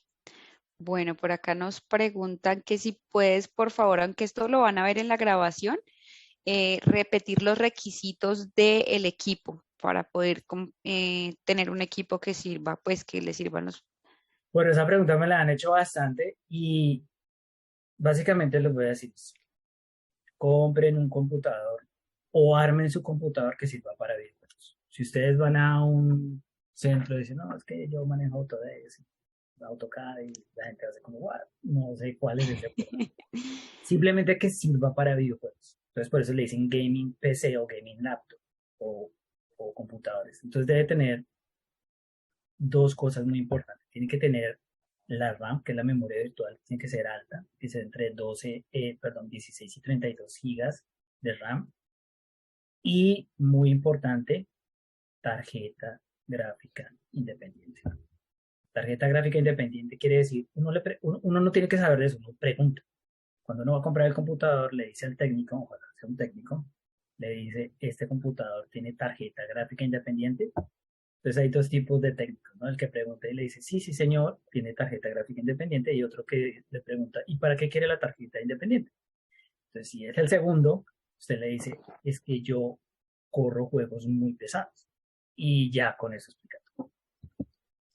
Bueno, por acá nos preguntan que si puedes, por favor, aunque esto lo van a ver en la grabación, repetir los requisitos del equipo para poder tener un equipo que sirva, pues que le sirvan los... Bueno, esa pregunta me la han hecho bastante y básicamente les voy a decir, compren un computador o armen su computador que sirva para videojuegos. Si ustedes van a un centro y dicen, no, es que yo manejo Autodesk, AutoCAD, y la gente hace como, "What? No sé cuál es ese programa". Simplemente que sirva para videojuegos. Entonces por eso le dicen gaming PC o gaming laptop o, o computadores. Entonces debe tener 2 cosas muy importantes. Tiene que tener la RAM, que es la memoria virtual, tiene que ser alta, que sea entre 16 y 32 gigas de RAM. Y muy importante, tarjeta gráfica independiente. Tarjeta gráfica independiente quiere decir, uno no tiene que saber de eso, uno pregunta. Cuando uno va a comprar el computador, le dice al técnico, ojalá sea un técnico, le dice, este computador tiene tarjeta gráfica independiente. Entonces hay 2 tipos de técnicos, ¿no? El que pregunta y le dice, sí, sí, señor, tiene tarjeta gráfica independiente, y otro que le pregunta, ¿y para qué quiere la tarjeta independiente? Entonces, si es el segundo, usted le dice, es que yo corro juegos muy pesados. Y ya con eso explica todo.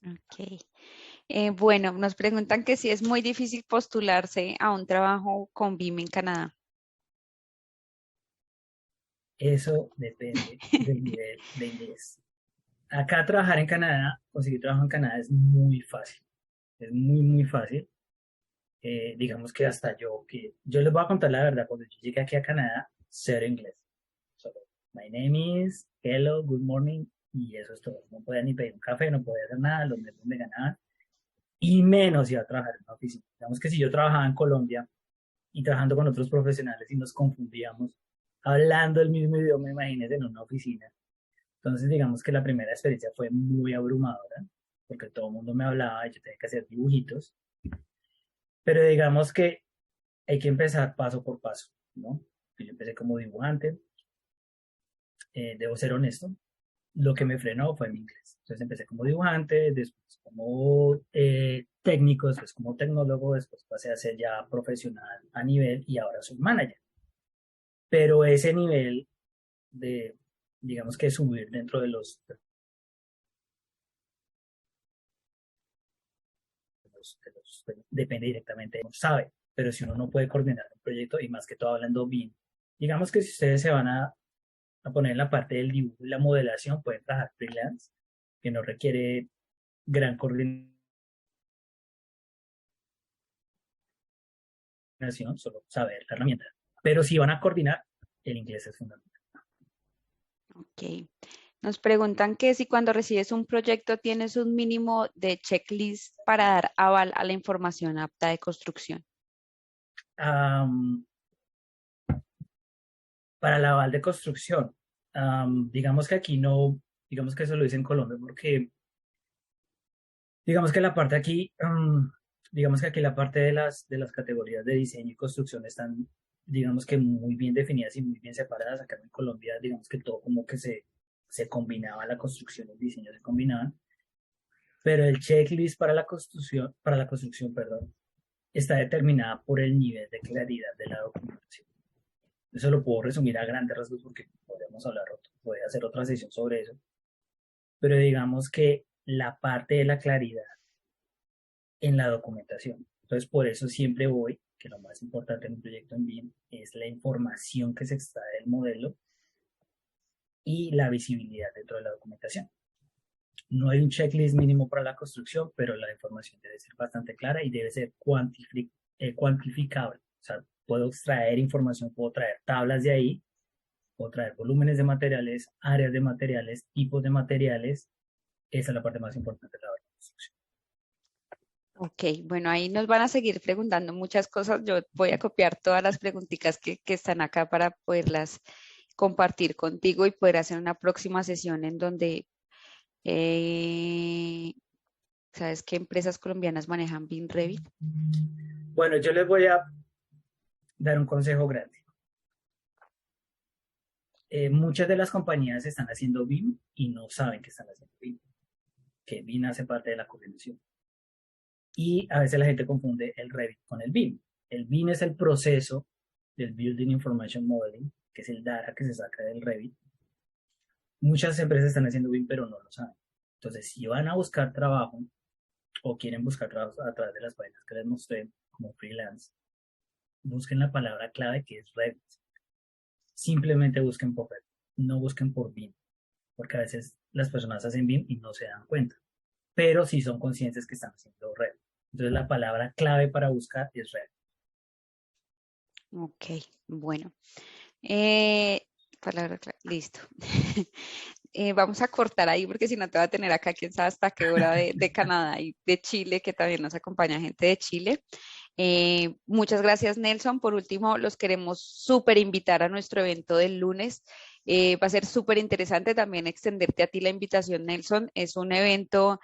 Ok. Bueno, nos preguntan que si es muy difícil postularse a un trabajo con BIM en Canadá. Eso depende del nivel de inglés. Acá trabajar en Canadá, conseguir trabajo en Canadá es muy fácil. Es muy, muy fácil. Digamos que hasta yo les voy a contar la verdad, cuando yo llegué aquí a Canadá, cero inglés. Solo, my name is, hello, good morning, y eso es todo. No podía ni pedir un café, no podía hacer nada, los meses me ganaban, y menos iba a trabajar en una oficina. Digamos que si yo trabajaba en Colombia y trabajando con otros profesionales y nos confundíamos, hablando el mismo idioma, imagínense en una oficina. Entonces, digamos que la primera experiencia fue muy abrumadora, porque todo el mundo me hablaba y yo tenía que hacer dibujitos. pero digamos que hay que empezar paso por paso, ¿no? Yo empecé como dibujante, debo ser honesto, lo que me frenó fue mi inglés. Entonces empecé como dibujante, después como técnico, después como tecnólogo, después pasé a ser ya profesional a nivel y ahora soy manager. Pero ese nivel de, digamos que subir dentro de depende directamente de uno sabe, pero si uno no puede coordinar un proyecto y más que todo hablando bien, digamos que si ustedes se van a poner en la parte del dibujo y la modelación, pueden trabajar freelance, que no requiere gran coordinación, solo saber la herramienta. Pero si van a coordinar, el inglés es fundamental. Ok. Nos preguntan que si cuando recibes un proyecto tienes un mínimo de checklist para dar aval a la información apta de construcción. Um, para la aval de construcción, digamos que aquí no, digamos que eso lo dice en Colombia porque digamos que la parte aquí, digamos que aquí la parte de las categorías de diseño y construcción están, digamos que muy bien definidas y muy bien separadas. Acá en Colombia, digamos que todo como que se combinaba, la construcción y el diseño se combinaban, pero el checklist para la construcción, perdón, está determinada por el nivel de claridad de la documentación. Eso lo puedo resumir a grandes rasgos porque podríamos hablar, podría hacer otra sesión sobre eso, pero digamos que la parte de la claridad en la documentación. Entonces, por eso siempre voy, que lo más importante en un proyecto en BIM es la información que se extrae del modelo y la visibilidad dentro de la documentación. No hay un checklist mínimo para la construcción, pero la información debe ser bastante clara y debe ser cuantificable. O sea, puedo extraer información, puedo traer tablas de ahí, puedo traer volúmenes de materiales, áreas de materiales, tipos de materiales. Esa es la parte más importante de la construcción. Ok, bueno, ahí nos van a seguir preguntando muchas cosas. Yo voy a copiar todas las preguntitas que están acá para poderlas compartir contigo y poder hacer una próxima sesión en donde, ¿sabes qué empresas colombianas manejan BIM Revit? Bueno, yo les voy a dar un consejo grande. Muchas de las compañías están haciendo BIM y no saben que están haciendo BIM, que BIM hace parte de la coordinación. Y a veces la gente confunde el Revit con el BIM. El BIM es el proceso del Building Information Modeling, que es el data que se saca del Revit. Muchas empresas están haciendo BIM, pero no lo saben. Entonces, si van a buscar trabajo o quieren buscar trabajo a través de las páginas que les mostré como freelance, busquen la palabra clave que es Revit. Simplemente busquen por Revit, no busquen por BIM, porque a veces las personas hacen BIM y no se dan cuenta, pero sí son conscientes que están haciendo Revit. Entonces, la palabra clave para buscar es Revit. Ok, bueno. Palabra listo. Vamos a cortar ahí porque si no te va a tener acá quién sabe hasta qué hora de Canadá y de Chile, que también nos acompaña gente de Chile. Muchas gracias, Nelson. Por último, los queremos súper invitar a nuestro evento del lunes. Va a ser súper interesante también extenderte a ti la invitación, Nelson. Es un evento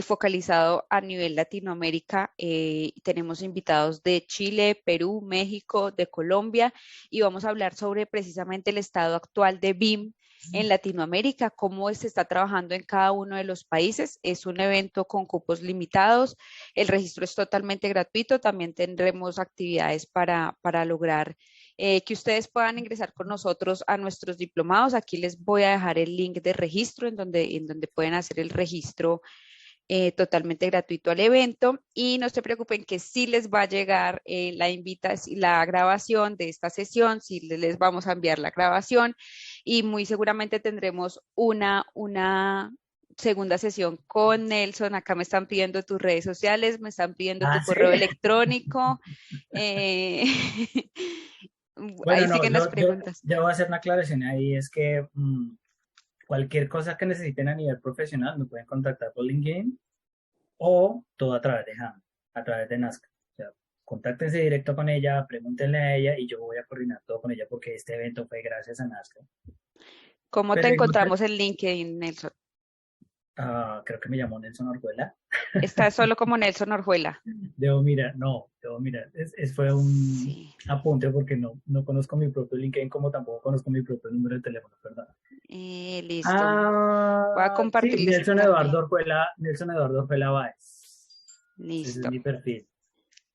focalizado a nivel Latinoamérica. Tenemos invitados de Chile, Perú, México, de Colombia y vamos a hablar sobre precisamente el estado actual de BIM en Latinoamérica, cómo se está trabajando en cada uno de los países. Es un evento con cupos limitados. El registro es totalmente gratuito. También tendremos actividades para lograr que ustedes puedan ingresar con nosotros a nuestros diplomados. Aquí les voy a dejar el link de registro en donde pueden hacer el registro totalmente gratuito al evento y no se preocupen que sí les va a llegar la grabación de esta sesión, sí les vamos a enviar la grabación y muy seguramente tendremos una segunda sesión con Nelson. Acá me están pidiendo tus redes sociales, me están pidiendo tu ¿Sí? correo electrónico. Bueno, Ahí no, siguen las preguntas. yo voy a hacer una aclaración ahí, es que cualquier cosa que necesiten a nivel profesional me pueden contactar por LinkedIn o todo a través de HAM, a través de Nazca. O sea, contáctense directo con ella, pregúntenle a ella y yo voy a coordinar todo con ella porque este evento fue gracias a Nazca. ¿Cómo te Pero igual, encontramos en LinkedIn, Nelson? Creo que me llamó Nelson Orjuela. Está solo como Nelson Orjuela. Debo mirar. Fue un Sí. apunte porque no conozco mi propio LinkedIn como tampoco conozco mi propio número de teléfono, ¿verdad? Listo. Voy a Sí, compartirles también. Nelson Eduardo Orjuela Báez. Ese es Listo. mi perfil.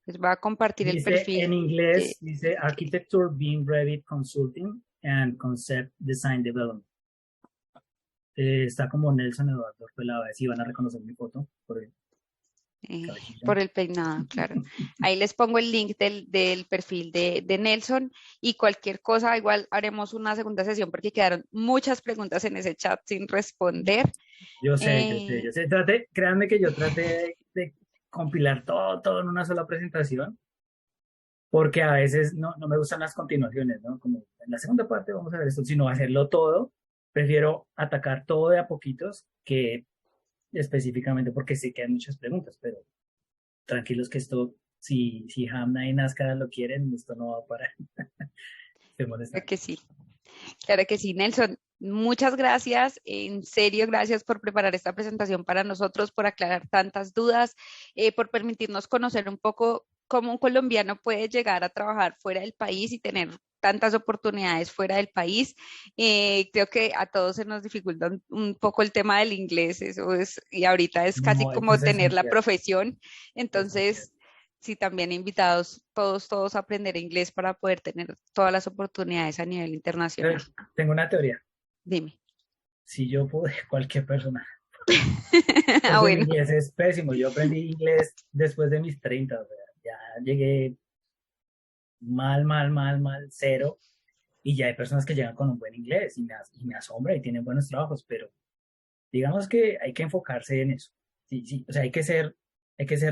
Les voy a compartir el Dice en perfil inglés, de... dice Architecture Being Revit Consulting and Concept Design Development. Está como Nelson Eduardo Orjuela Báez y van a reconocer mi foto por el cabellillo. por el peinado, claro. Ahí les pongo el link del perfil de Nelson y cualquier cosa, igual haremos una segunda sesión porque quedaron muchas preguntas en ese chat sin responder. Yo sé. Créanme que yo traté de compilar todo en una sola presentación, porque a veces no me gustan las continuaciones, ¿no? Como en la segunda parte vamos a ver esto, sino hacerlo todo. Prefiero atacar todo de a poquitos que específicamente porque sé que hay muchas preguntas, pero tranquilos que esto, si Hamna y Nazca lo quieren, esto no va a parar. Se Creo molestan. que sí. Claro que sí, Nelson. Muchas gracias, en serio, gracias por preparar esta presentación para nosotros, por aclarar tantas dudas, por permitirnos conocer un poco cómo un colombiano puede llegar a trabajar fuera del país y tener tantas oportunidades fuera del país. Creo que a todos se nos dificulta un poco el tema del inglés, eso es, y ahorita es casi No, como eso es tener la esencial. profesión. Esencial. Entonces, sí, también invitados todos a aprender inglés para poder tener todas las oportunidades a nivel internacional. Tengo una teoría. Dime. Si yo pude, cualquier persona. Ah, Porque mi bueno, inglés es pésimo. Yo aprendí inglés después de mis 30. O sea, ya llegué mal, cero. Y ya hay personas que llegan con un buen inglés y me asombra y tienen buenos trabajos, pero digamos que hay que enfocarse en eso. Sí, sí, o sea, hay que ser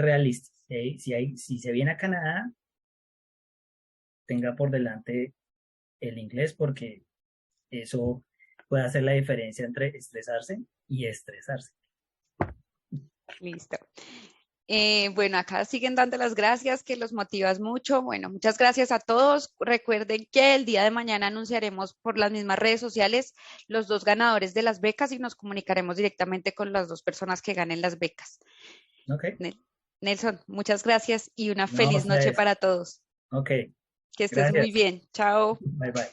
realistas. ¿Sí? Si se viene a Canadá, tenga por delante el inglés porque eso puede hacer la diferencia entre estresarse y estresarse. listo. Bueno, acá siguen dando las gracias, que los motivas mucho. Bueno, muchas gracias a todos. Recuerden que el día de mañana anunciaremos por las mismas redes sociales los dos ganadores de las becas y nos comunicaremos directamente con las dos personas que ganen las becas. Ok, Nelson, muchas gracias y una no, feliz noche ustedes. para todos. Ok, Que estés muy gracias. bien. Chao. Bye bye.